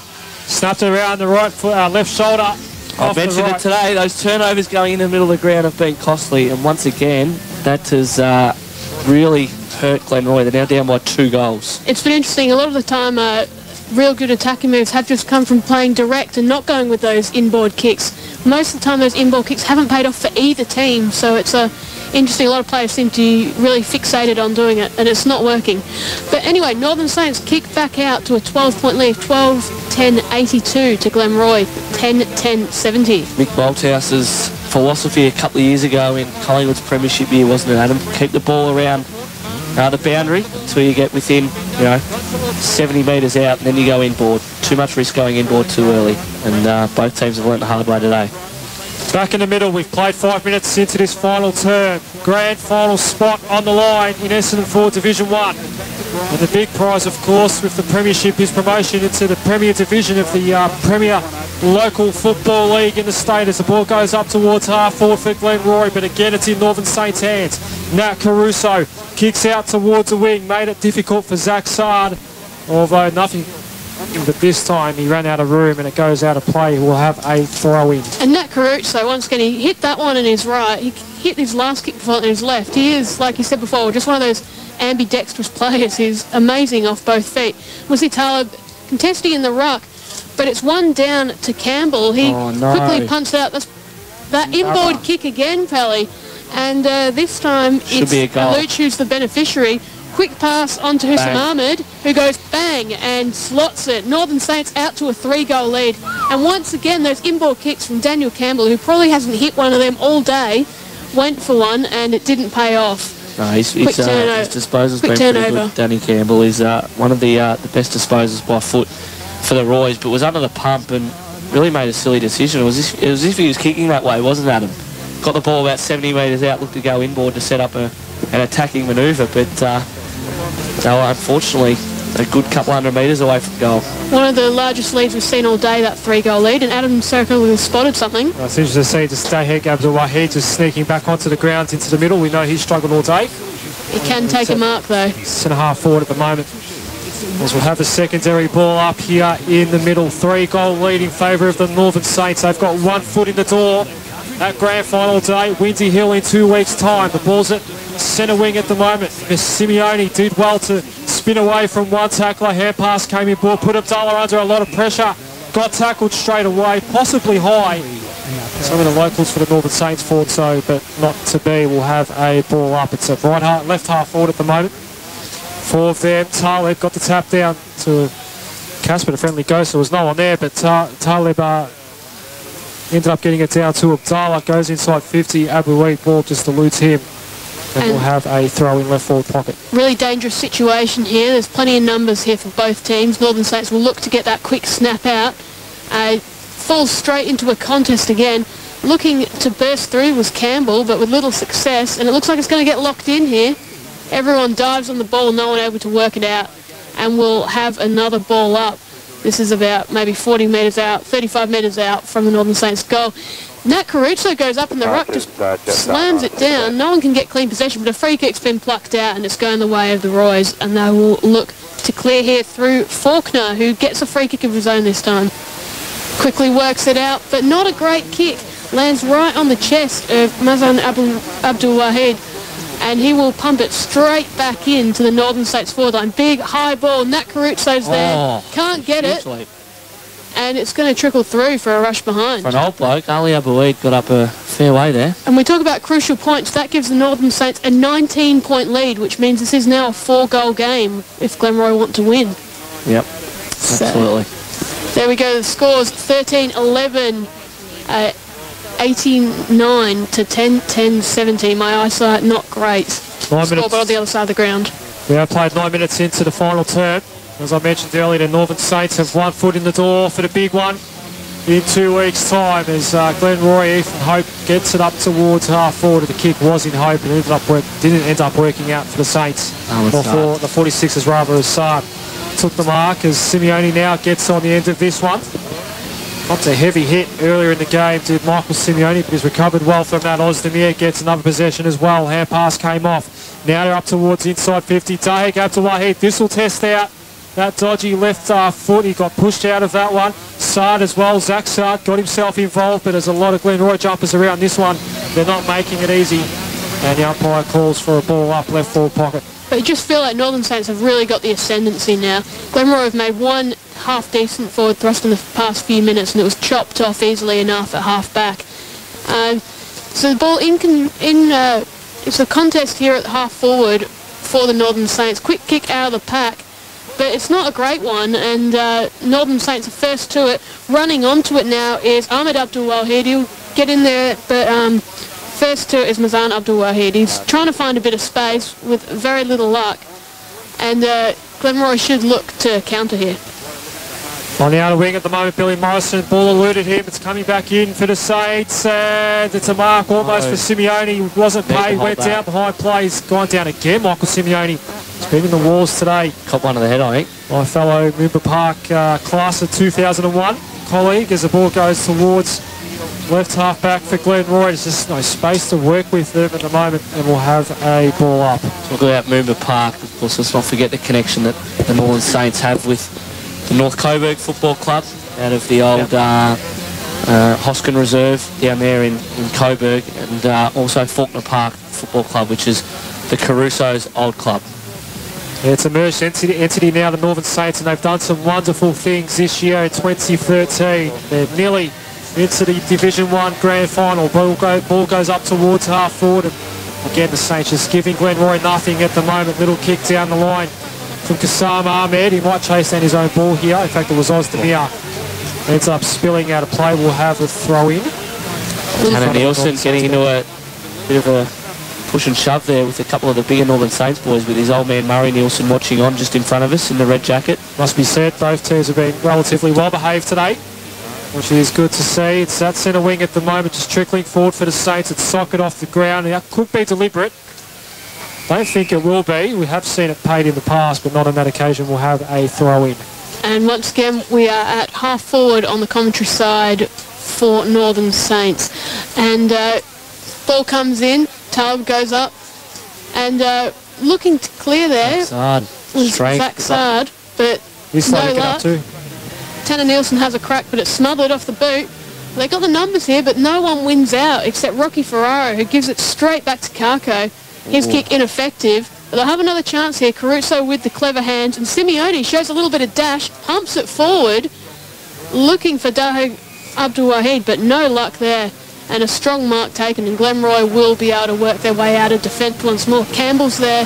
Snapped it around the right foot, left shoulder. I mentioned it today. Those turnovers going in the middle of the ground have been costly, and once again, that has really hurt Glenroy. They're now down by 2 goals. It's been interesting. A lot of the time, real good attacking moves have just come from playing direct and not going with those inboard kicks. Most of the time, those inboard kicks haven't paid off for either team, so it's interesting. A lot of players seem to be really fixated on doing it, and it's not working. But anyway, Northern Saints kick back out to a 12-point lead, 12-10-82 to Glenroy, 10-10-70. Mick Malthouse has philosophy a couple of years ago in Collingwood's premiership year, wasn't it, Adam? Keep the ball around the boundary until you get within, 70 metres out, and then you go inboard. Too much risk going inboard too early, and both teams have learnt the hard way today. Back in the middle, we've played 5 minutes into this final term. Grand final spot on the line in Essendon 4 Division 1. And the big prize, of course, with the premiership is promotion into the Premier Division of the Premier Local Football League in the state as the ball goes up towards half forward for Glenroy, but again it's in Northern Saints' hands. Nat Caruso kicks out towards the wing, made it difficult for Zach Sard, although nothing. But this time he ran out of room and it goes out of play. He will have a throw-in. And Nat Caruso, once again, he hit that one in his right. He hit his last kick before in his left. He is, like you said before, just one of those ambidextrous players. He's amazing off both feet. Wesley Talib contesting in the ruck, but it's one down to Campbell. He quickly punched out that inboard kick again, Pelly. And this time it's Luch who's the beneficiary. Quick pass onto Husam Ahmed, who goes bang and slots it. Northern Saints out to a 3-goal lead. And once again, those inboard kicks from Daniel Campbell, who probably hasn't hit one of them all day, went for one and it didn't pay off. No, his disposal's been pretty good. Danny Campbell is one of the best disposals by foot for the Roys, but was under the pump and really made a silly decision. It was as if he was kicking that way, wasn't it, Adam? Got the ball about 70 metres out, looked to go inboard to set up an attacking manoeuvre, but they were unfortunately a good couple hundred metres away from goal. One of the largest leads we've seen all day, that 3-goal lead, and Adam Circle has spotted something. It's interesting to see just Dahek Abdul-Wahid just sneaking back onto the ground into the middle. We know he's struggled all day. He can take a mark though. Centre half forward at the moment. As we'll have a secondary ball up here in the middle. 3-goal lead in favour of the Northern Saints. They've got 1 foot in the door at grand final day. Windy Hill in 2 weeks' time. The ball's at centre wing at the moment. Miss Simeone did well to spin away from one tackler. Hand pass came in ball, put Abdullah under a lot of pressure. Got tackled straight away, possibly high. Some of the locals for the Northern Saints thought so, but not to be. We'll have a ball up. It's a left half forward at the moment. 4 of them. Talib got the tap down to Casper, the friendly ghost. There was no one there, but Talib ended up getting it down to Abdallah. Goes inside 50. Abu Wahid ball just eludes him. And we'll have a throw in left forward pocket. Really dangerous situation here. There's plenty of numbers here for both teams. Northern Saints will look to get that quick snap out. Falls straight into a contest again. Looking to burst through was Campbell, but with little success. And it looks like it's going to get locked in here. Everyone dives on the ball, no one able to work it out. And we'll have another ball up. This is about maybe 40 metres out, 35 metres out from the Northern Saints goal. Nat Caruso goes up in the ruck, just slams it down. No one can get clean possession, but a free kick's been plucked out and it's going the way of the Roys. And they will look to clear here through Faulkner, who gets a free kick of his own this time. Quickly works it out, but not a great kick. Lands right on the chest of Mazan Abdul-Wahid. And he will pump it straight back into the Northern Saints forward line. Big, high ball. Nat Caruso's there. Can't get it. And it's going to trickle through for a rush behind. For an old bloke, Ali Abouid got up a fair way there. And we talk about crucial points. That gives the Northern Saints a 19-point lead, which means this is now a 4-goal game if Glenroy want to win. Yep, absolutely. There we go. The scores 13-11. 89 to 10-17. My eyesight not great. 9 minutes. Scoreboard on the other side of the ground. We have played 9 minutes into the final term. As I mentioned earlier, the Northern Saints have 1 foot in the door for the big one in 2 weeks' time as Glenroy, Ethan Hope gets it up towards half forward. The kick was in Hope and didn't end up working out for the Saints. Or for the 46ers rather, as Saad took the mark as Simeone now gets on the end of this one. That's a heavy hit earlier in the game to Michael Simeone, but he's recovered well from that. Ozdemir gets another possession as well. Hand pass came off. Now they're up towards inside 50. Dahek Abdul-Wahid. This will test out that dodgy left foot. He got pushed out of that one. Saad as well. Zach Saad got himself involved, but there's a lot of Glenroy jumpers around this one. They're not making it easy. And the umpire calls for a ball up left forward pocket. But you just feel like Northern Saints have really got the ascendancy now. Glenroy have made one half-decent forward thrust in the past few minutes, and it was chopped off easily enough at half-back. So the ball it's a contest here at half-forward for the Northern Saints. Quick kick out of the pack, but it's not a great one, and Northern Saints are first to it. Running onto it now is Ahmed Abdul-Wahid. He'll get in there, but first to is Mazan Abdul Wahid. He's trying to find a bit of space with very little luck, and Glenroy should look to counter here. On the outer wing at the moment, Billy Morrison, ball eluded him, it's coming back in for the Saints, and it's a mark almost for Simeone, wasn't paid, went down behind play, he's gone down again, Michael Simeone. He's been in the walls today. Caught one of the head, I think. My fellow Moomba Park class of 2001 colleague, as the ball goes towards left half back for Glenroy. There's just no space to work with them at the moment, and we'll have a ball up. Talk about Moomba Park, of course, let's not forget the connection that the Northern Saints have with the North Coburg Football Club out of the old Hoskin Reserve down there in Coburg, and also Faulkner Park Football Club, which is the Caruso's old club. Yeah, it's a merged entity now, the Northern Saints, and they've done some wonderful things this year in 2013. They're nearly into the Division 1 Grand Final. Ball goes up towards half forward, and again the Saints just giving Glenroy nothing at the moment. Little kick down the line from Kassam Ahmed. He might chase down his own ball here. In fact, it was Ozdemir. Ends up spilling out of play. We'll have a throw in. Hannah Nielsen getting into a bit of a push and shove there with a couple of the bigger Northern Saints boys, with his old man Murray Nielsen watching on just in front of us in the red jacket. Must be said, both teams have been relatively well behaved today, which is good to see. It's that centre wing at the moment, just trickling forward for the Saints. It's socket off the ground. That could be deliberate. Don't think it will be. We have seen it paid in the past, but not on that occasion. We'll have a throw in. And once again, we are at half forward on the commentary side for Northern Saints. And ball comes in, Talb goes up, and looking to clear there was Zach Sard, but He's no it luck. up too. Tanner Nielsen has a crack, but it's smothered off the boot. They got the numbers here, but no one wins out except Rocky Ferraro, who gives it straight back to Kako. His kick ineffective. But they'll have another chance here. Caruso with the clever hands, and Simeone shows a little bit of dash, pumps it forward, looking for Daho Abdul Wahid, but no luck there. And a strong mark taken, and Glenroy will be able to work their way out of defence once more. Campbell's there,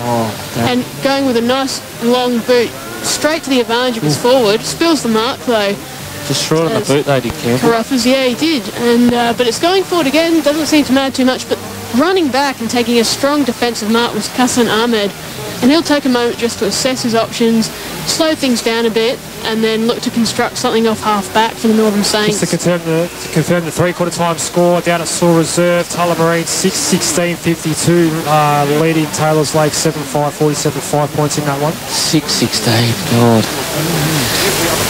and going with a nice long boot straight to the advantage of his forward. Spills the mark though. Just short on the boot though, did Campbell. Carruthers, yeah, he did. And but it's going forward again. Doesn't seem to matter too much. But running back and taking a strong defensive mark was Kassan Ahmed. And he'll take a moment just to assess his options, slow things down a bit, and then look to construct something off half-back for the Northern Saints. Just to confirm the three-quarter time score down at Saw Reserve, Tullamarine 6-16-52, leading Taylor's Lake 7-5, 47 5 points in that one. 6-16, God.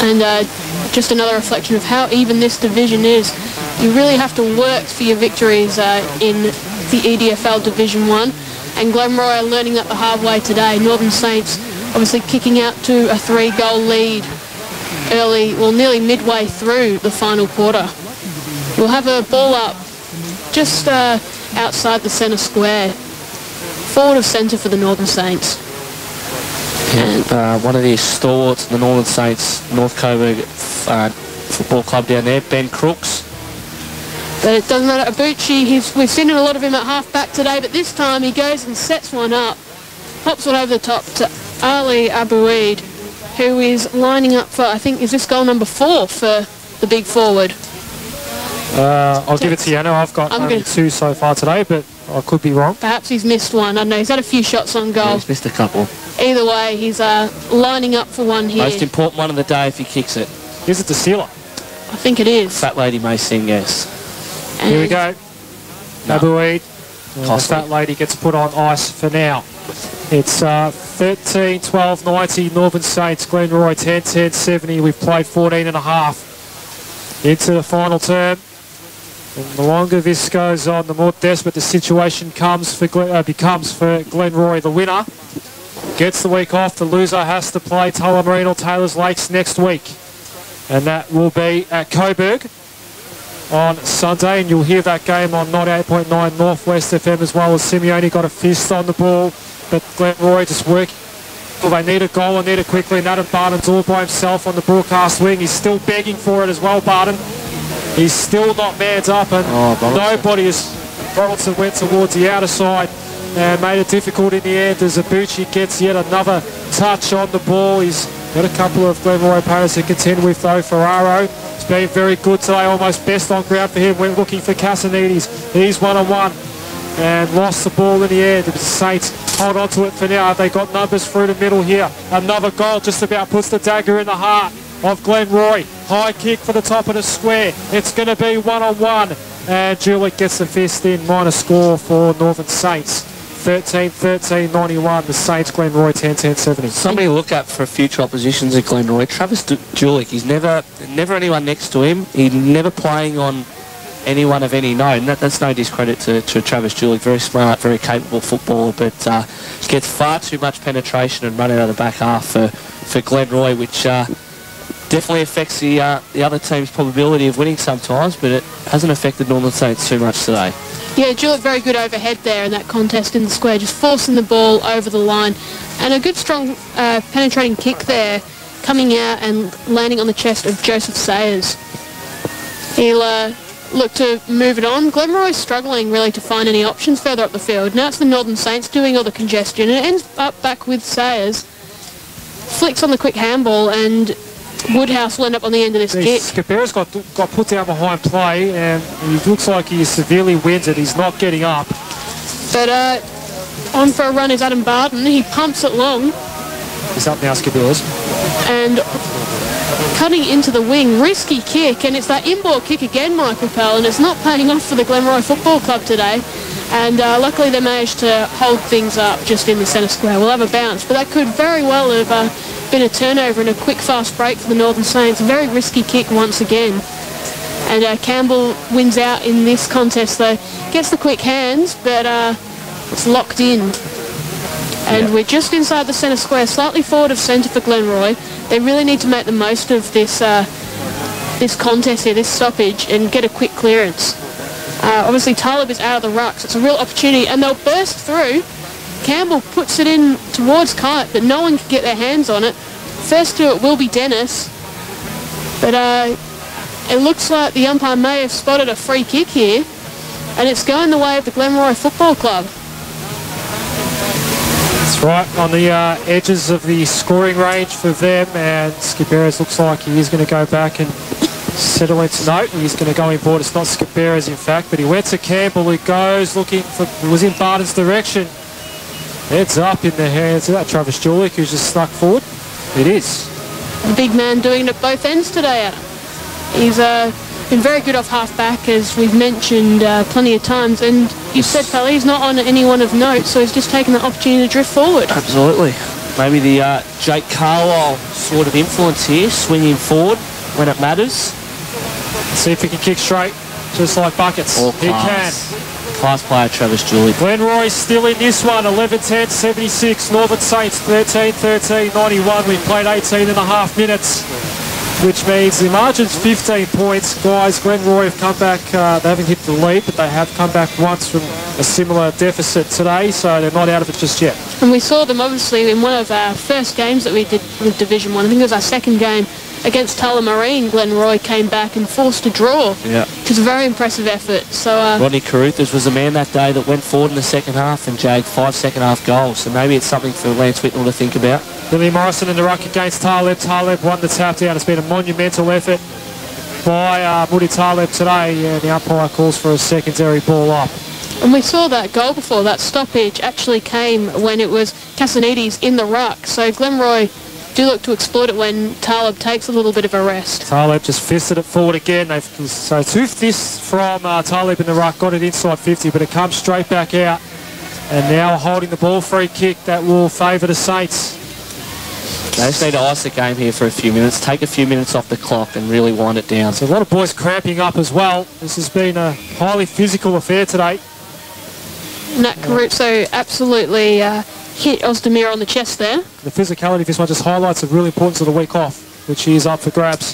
And just another reflection of how even this division is. You really have to work for your victories in the EDFL Division 1. And Glenroy are learning that the hard way today. Northern Saints obviously kicking out to a 3-goal lead early, well, nearly midway through the final quarter. We'll have a ball up just outside the centre square. Forward of centre for the Northern Saints. And one of the stalwarts in the Northern Saints, North Coburg Football Club down there, Ben Crooks. But it doesn't matter. Abuchi, we've seen a lot of him at half-back today, but this time he goes and sets one up, pops one over the top to Ali Abouid, who is lining up for, I think, is this goal number 4 for the big forward? I'll give it to Yano. I've got only 2 so far today, but I could be wrong. Perhaps he's missed one. I don't know. He's had a few shots on goal. Yeah, he's missed a couple. Either way, he's lining up for one here. Most important one of the day if he kicks it. Is it the Sealer? I think it is. Fat lady may sing, yes. And here we go. No. Abouid. The fat lady gets put on ice for now. It's 13-12-90 Northern Saints, Glenroy 10-10-70. We've played 14 and a half into the final term. And the longer this goes on, the more desperate the situation becomes for Glenroy. The winner gets the week off. The loser has to play Tullamarine or Taylor's Lakes next week. And that will be at Coburg on Sunday, and you'll hear that game on 98.9 Northwest FM as well. As Simeone got a fist on the ball, but Glenroy just working. Well, they need a goal and need it quickly, and Adam Barton's all by himself on the broadcast wing. He's still begging for it as well, Barton. He's still not manned up, and nobody is. Robertson went towards the outer side and made it difficult in the end as Abuchi gets yet another touch on the ball. He's Got a couple of Glenroy opponents to contend with though. Ferraro has been very good today, almost best on ground for him. We're looking for Casanides. He's one-on-one and lost the ball in the air. The Saints hold on to it for now. They got numbers through the middle here. Another goal just about puts the dagger in the heart of Glenroy. High kick for the top of the square. It's going to be one-on-one. And Juliet gets the fist in. Minor score for Northern Saints. 13-13-91. The Saints, Glenroy 10-10-70. Somebody to look at for future oppositions at Glenroy. Travis Julick, he's never anyone next to him. He's never playing on anyone of any note. And that's no discredit to Travis Julick. Very smart, very capable footballer, but gets far too much penetration and run out of the back half for Glenroy, which definitely affects the other team's probability of winning sometimes, but it hasn't affected Northern Saints too much today. Yeah, Juliet very good overhead there in that contest in the square, just forcing the ball over the line. And a good strong penetrating kick there, coming out and landing on the chest of Joseph Sayers. He'll look to move it on. Glenroy's struggling really to find any options further up the field. Now it's the Northern Saints doing all the congestion, and it ends up back with Sayers. Flicks on the quick handball, and Woodhouse will end up on the end of this kick. Skipera's got put down behind play, and he looks like he severely wins it. He's not getting up. But on for a run is Adam Barton. He pumps it long. He's up now, Skipera's. And cutting into the wing, risky kick, and it's that in-ball kick again, Michael Pell, and it's not paying off for the Glenroy Football Club today. And luckily they managed to hold things up just in the centre square. We'll have a bounce, but that could very well have been a turnover and a quick fast break for the Northern Saints. A very risky kick once again. And Campbell wins out in this contest though. Gets the quick hands, but it's locked in. And we're just inside the centre square, slightly forward of centre for Glenroy. They really need to make the most of this this contest here, this stoppage, and get a quick clearance. Obviously Talib is out of the ruck, so it's a real opportunity, and they'll burst through. Campbell puts it in towards Kite, but no one can get their hands on it. First to it will be Dennis, but it looks like the umpire may have spotted a free kick here, and it's going the way of the Glenroy Football Club. That's right, on the edges of the scoring range for them, and Skiperas looks like he is going to go back and settle into note. He's going to go in board. It's not Skiperas, in fact, but he went to Campbell, who goes looking for, was in Barton's direction. Heads up in the hands of that Travis Julick, who's just snuck forward. It is. The big man doing it at both ends today, Adam. He's been very good off half-back, as we've mentioned plenty of times, and you said, Pally, he's not on anyone of note, so he's just taken the opportunity to drift forward. Absolutely. Maybe the Jake Carlisle sort of influence here, swinging forward when it matters. Let's see if he can kick straight, just like Buckets. He can. Class player Travis Julick. Glenroy still in this one, 11-10-76. Northern Saints 13-13-91. We've played 18 and a half minutes, which means the margin's 15 points. Guys, Glenroy have come back, they haven't hit the lead, but they have come back once from a similar deficit today, so they're not out of it just yet. And we saw them obviously in one of our first games that we did with Division 1. I think it was our second game against Tullamarine. Glenroy came back and forced a draw. Yeah. Which was a very impressive effort. So Rodney Carruthers was the man that day that went forward in the second half and jagged 5 second-half goals. So maybe it's something for Lance Whitnell to think about. Billy Morrison in the ruck against Taleb. Taleb won the tap down. It's been a monumental effort by Moody Taleb today. The umpire calls for a secondary ball up. And we saw that goal before. That stoppage actually came when it was Casanides in the ruck. So Glenroy do look to exploit it when Taleb takes a little bit of a rest. Taleb just fisted it forward again. So 2 fists from Taleb in the ruck, got it inside 50, but it comes straight back out. And now holding the ball, free kick that will favour the Saints. They just need to ice the game here for a few minutes, take a few minutes off the clock and really wind it down. So a lot of boys cramping up as well. This has been a highly physical affair today. Nat Caruso absolutely hit Ozdemir on the chest there. The physicality of this one just highlights the real importance of the week off, which is up for grabs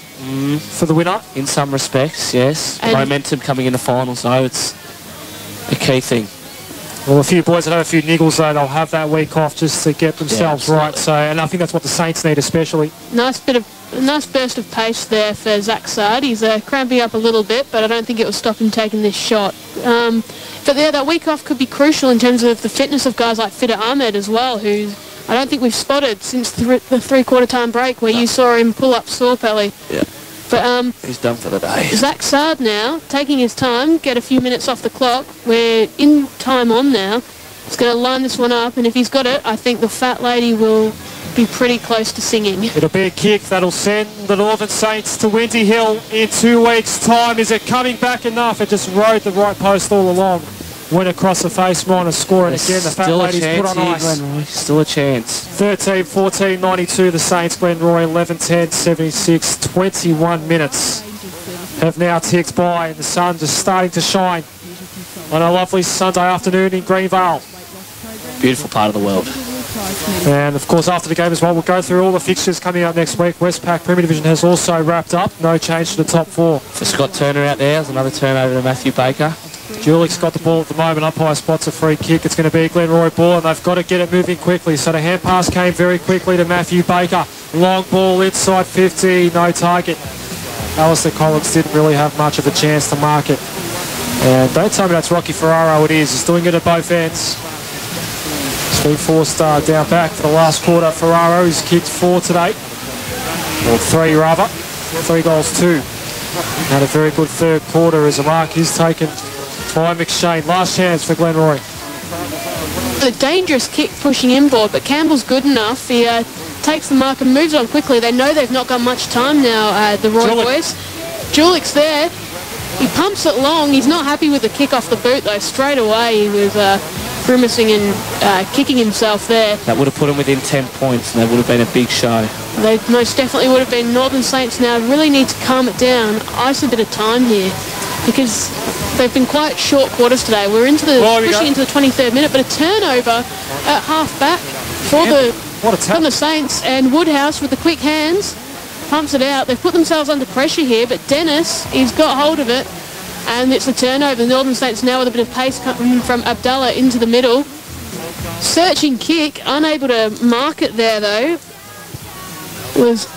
for the winner. In some respects, yes. And momentum coming in the finals, though, it's a key thing. Well, a few boys that have a few niggles, though, they'll have that week off just to get themselves right. So, and I think that's what the Saints need especially. Nice burst of pace there for Zach Sard. He's cramping up a little bit, but I don't think it will stop him taking this shot. But yeah, that week off could be crucial in terms of the fitness of guys like Fida Ahmed as well, who's I don't think we've spotted since the three-quarter time break where you saw him pull up Sorpelli. Yeah. But he's done for the day. Zach Sard now, taking his time, get a few minutes off the clock. We're in time on now. He's going to line this one up, and if he's got it, I think the fat lady will be pretty close to singing. It'll be a kick that'll send the Northern Saints to Windy Hill in 2 weeks' time. Is it coming back enough? It just rode the right post all along. Went across the face line and scored. And again, the fat lady's put on ice. Glenroy. Still a chance. 13-14-92, the Saints. Glenroy 11-10-76, 21 minutes have now ticked by, and the sun just starting to shine on a lovely Sunday afternoon in Greenvale. Beautiful part of the world. And of course, after the game as well, we'll go through all the fixtures coming up next week. Westpac Premier Division has also wrapped up. No change to the top four. For Scott Turner out there, there's another turnover to Matthew Baker. Julick's got the ball at the moment. Umpire spots a free kick. It's going to be a Glenroy ball, and they've got to get it moving quickly. So the hand pass came very quickly to Matthew Baker. Long ball inside 50, no target. Alistair Collins didn't really have much of a chance to mark it. And don't tell me that's Rocky Ferraro. It is. He's doing it at both ends. He's been forced down back for the last quarter. Ferraro, who's kicked 4 today. Or 3 rather. 3 goals 2. Had a very good third quarter as a mark is taken by McShane. Last chance for Glenroy. A dangerous kick pushing inboard, but Campbell's good enough. He takes the mark and moves on quickly. They know they've not got much time now, the Roy boys. Julick's there. He pumps it long. He's not happy with the kick off the boot, though. Straight away, he was grimacing and kicking himself there. That would have put him within 10 points, and that would have been a big show. They most definitely would have been. Northern Saints now really need to calm it down. Ice a bit of time here, because they've been quite short quarters today. We're into the pushing into the 23rd minute, but a turnover at half back for the Saints, and Woodhouse with the quick hands pumps it out. They've put themselves under pressure here, but Dennis, he's got hold of it, and it's a turnover. The Northern Saints now with a bit of pace coming from Abdallah into the middle. Searching kick, unable to mark it there though, was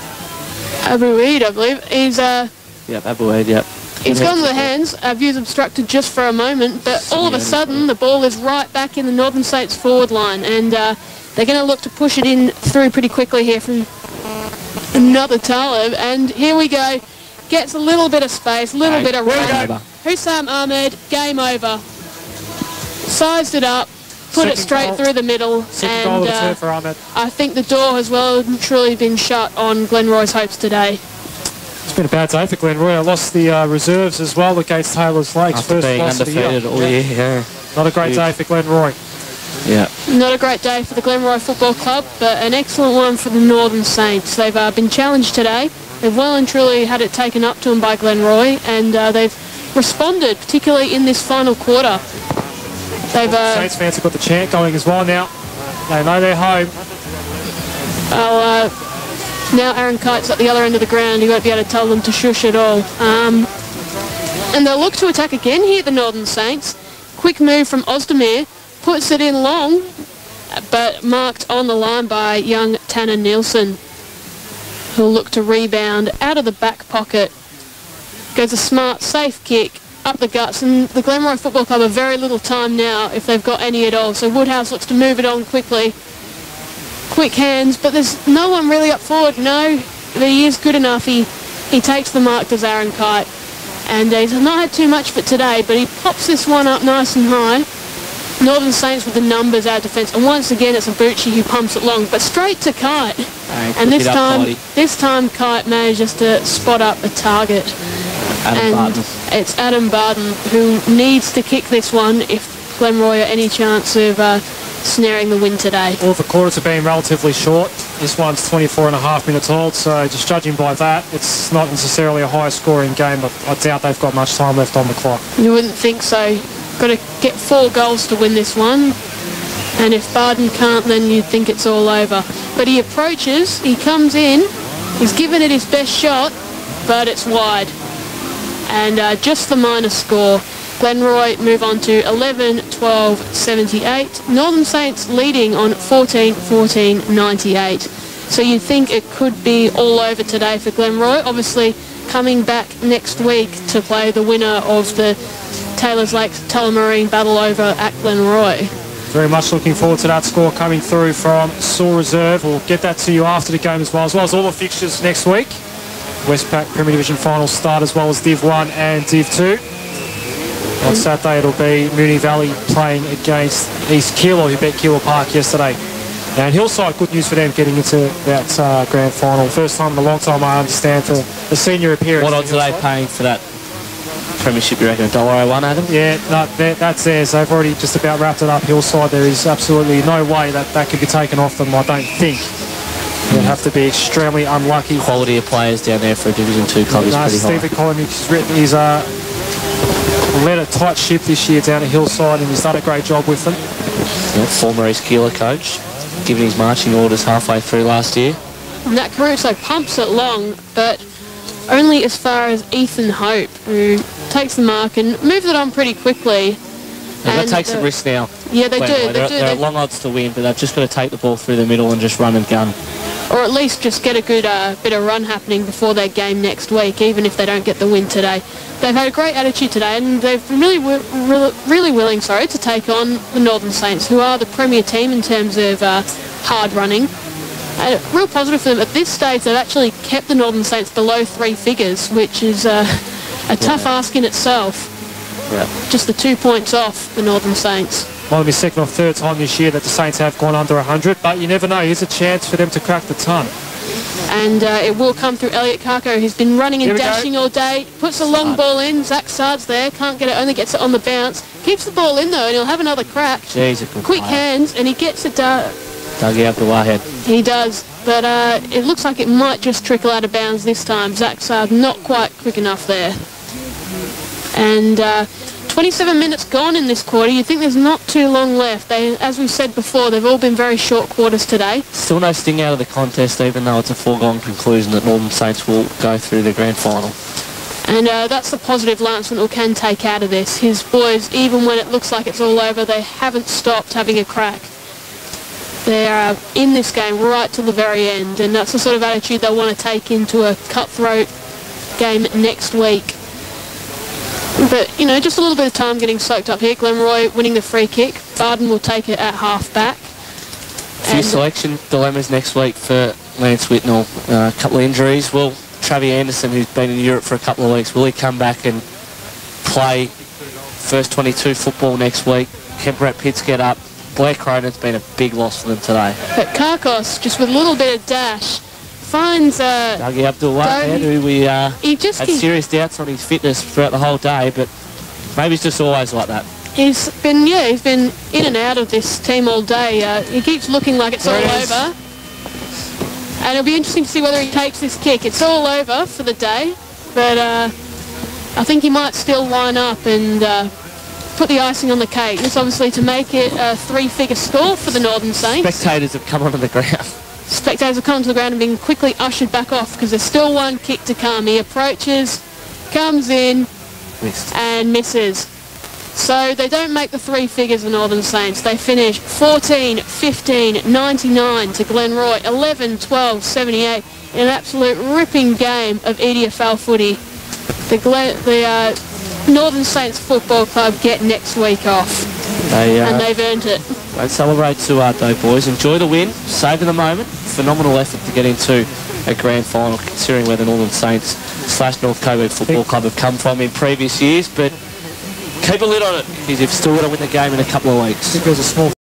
Abu Eid, I believe. He's Abu Eid, yep. It's gone to the hands. Our view's obstructed just for a moment, but all of a sudden the ball is right back in the Northern Saints forward line, and they're going to look to push it in through pretty quickly here from another Talib, and here we go. Gets a little bit of space, a little bit of run. Hussam Ahmed, game over. Sized it up, put it straight through the middle, and I think the door has well and truly been shut on Glenroy's hopes today. It's been a bad day for Glenroy. I lost the reserves as well against Taylor's Lakes. After first being loss undefeated all year. Yeah. Not a great day for Glenroy. Yeah. Not a great day for the Glenroy Football Club, but an excellent one for the Northern Saints. They've been challenged today. They've well and truly had it taken up to them by Glenroy, and they've responded, particularly in this final quarter. Saints fans have got the chant going as well now. They know they're home. Now Aaron Kite's at the other end of the ground. He won't be able to tell them to shush at all. And they'll look to attack again here, the Northern Saints. Quick move from Ozdemir. Puts it in long, but marked on the line by young Tanner Nielsen, who'll look to rebound out of the back pocket. Goes a smart, safe kick up the guts, and the Glenroy Football Club have very little time now, if they've got any at all. So Woodhouse looks to move it on quickly. Quick hands, but there's no one really up forward. No, but he is good enough. He takes the mark, does Aaron Kite. And he's not had too much of it today, but he pops this one up nice and high. Northern Saints with the numbers out of defence, and once again it's Abucci who pumps it long, but straight to Kite. And this time Kite manages to spot up a target. It's Adam Barton who needs to kick this one if Glenroy are any chance of snaring the win today. All the quarters have been relatively short. This one's 24 and a half minutes old, so just judging by that, it's not necessarily a high scoring game, but I doubt they've got much time left on the clock. You wouldn't think so. Got to get 4 goals to win this one, and if Barden can't, then you'd think it's all over. But he approaches, he comes in, he's given it his best shot, but it's wide. And just the minus score. Glenroy move on to 11-12-78. Northern Saints leading on 14-14-98. So you'd think it could be all over today for Glenroy. Obviously coming back next week to play the winner of the Taylor's Lakes Tullamarine battle over at Glenroy. Very much looking forward to that score coming through from Saw Reserve. We'll get that to you after the game as well as all the fixtures next week. Westpac Premier Division finals start as well as Div 1 and Div 2. On Saturday it'll be Moonee Valley playing against East Keilor, who beat Keilor Park yesterday. And Hillside, good news for them getting into that grand final. First time in a long time, I understand, for the senior appearance. What odds are they paying for that premiership, you reckon? $1.01, Adam? Yeah, no, that's theirs. They've already just about wrapped it up, Hillside. There is absolutely no way that could be taken off them, I don't think. They'd have to be extremely unlucky. Quality of players down there for a Division 2 club is pretty high. Steve McCollum, he's led a tight ship this year down at Hillside, and he's done a great job with them. Yeah, former East Keilor coach, giving his marching orders halfway through last year. And that Caruso pumps it long, but only as far as Ethan Hope, who takes the mark and moves it on pretty quickly. And that takes a risk now. Yeah, they do. They're long odds to win, but they've just got to take the ball through the middle and just run and gun. Or at least just get a good bit of run happening before their game next week, even if they don't get the win today. They've had a great attitude today, and they've been really willing to take on the Northern Saints, who are the premier team in terms of hard running. Real positive for them. At this stage, they've actually kept the Northern Saints below 3 figures, which is a tough ask in itself. Yeah. Just the 2 points off the Northern Saints. Might be second or third time this year that the Saints have gone under 100, but you never know. Here's a chance for them to crack the ton. And it will come through Elliot Kako, who's been running and dashing all day. Puts a long ball in. Zach Sard's there. Can't get it. Only gets it on the bounce. Keeps the ball in, though, and he'll have another crack. Jeez, a good quick player. Hands, and he gets it. Dougie out the Warhead. He does, but it looks like it might just trickle out of bounds this time. Zach Sard not quite quick enough there. And 27 minutes gone in this quarter. You think there's not too long left. As we said before, they've all been very short quarters today. Still no sting out of the contest, even though it's a foregone conclusion that Northern Saints will go through the grand final. And that's the positive Lance Wintle can take out of this. His boys, even when it looks like it's all over, they haven't stopped having a crack. They're in this game right to the very end, and that's the sort of attitude they'll want to take into a cutthroat game next week. But, you know, just a little bit of time getting soaked up here. Glenroy winning the free kick. Barden will take it at half-back. A few selection dilemmas next week for Lance Whitnell. A couple of injuries. Will Travis Anderson, who's been in Europe for a couple of weeks, will he come back and play first 22 football next week? Can Brett Pitts get up? Blair Cronin's been a big loss for them today. But Karkos, just with a little bit of dash, finds Dougie Abdul-Wahid, who we had serious doubts on his fitness throughout the whole day, but maybe it's just always like that. He's been in and out of this team all day. He keeps looking like it's all over. And it'll be interesting to see whether he takes this kick. It's all over for the day, but I think he might still line up and put the icing on the cake. It's obviously to make it a 3-figure score for the Northern Saints. Spectators have come onto the ground. Spectators have come to the ground and been quickly ushered back off because there's still one kick to come. He approaches, comes in, and misses. So they don't make the 3 figures, the Northern Saints. They finish 14, 15, 99 to Glenroy, 11, 12, 78 in an absolute ripping game of EDFL footy. The Northern Saints Football Club get next week off, and they've earned it. Don't celebrate too hard though, boys. Enjoy the win, savor the moment. Phenomenal effort to get into a grand final, considering where the Northern Saints / North Coburg Football Club have come from in previous years, but keep a lid on it because you've still got to win the game in a couple of weeks. I think there was a small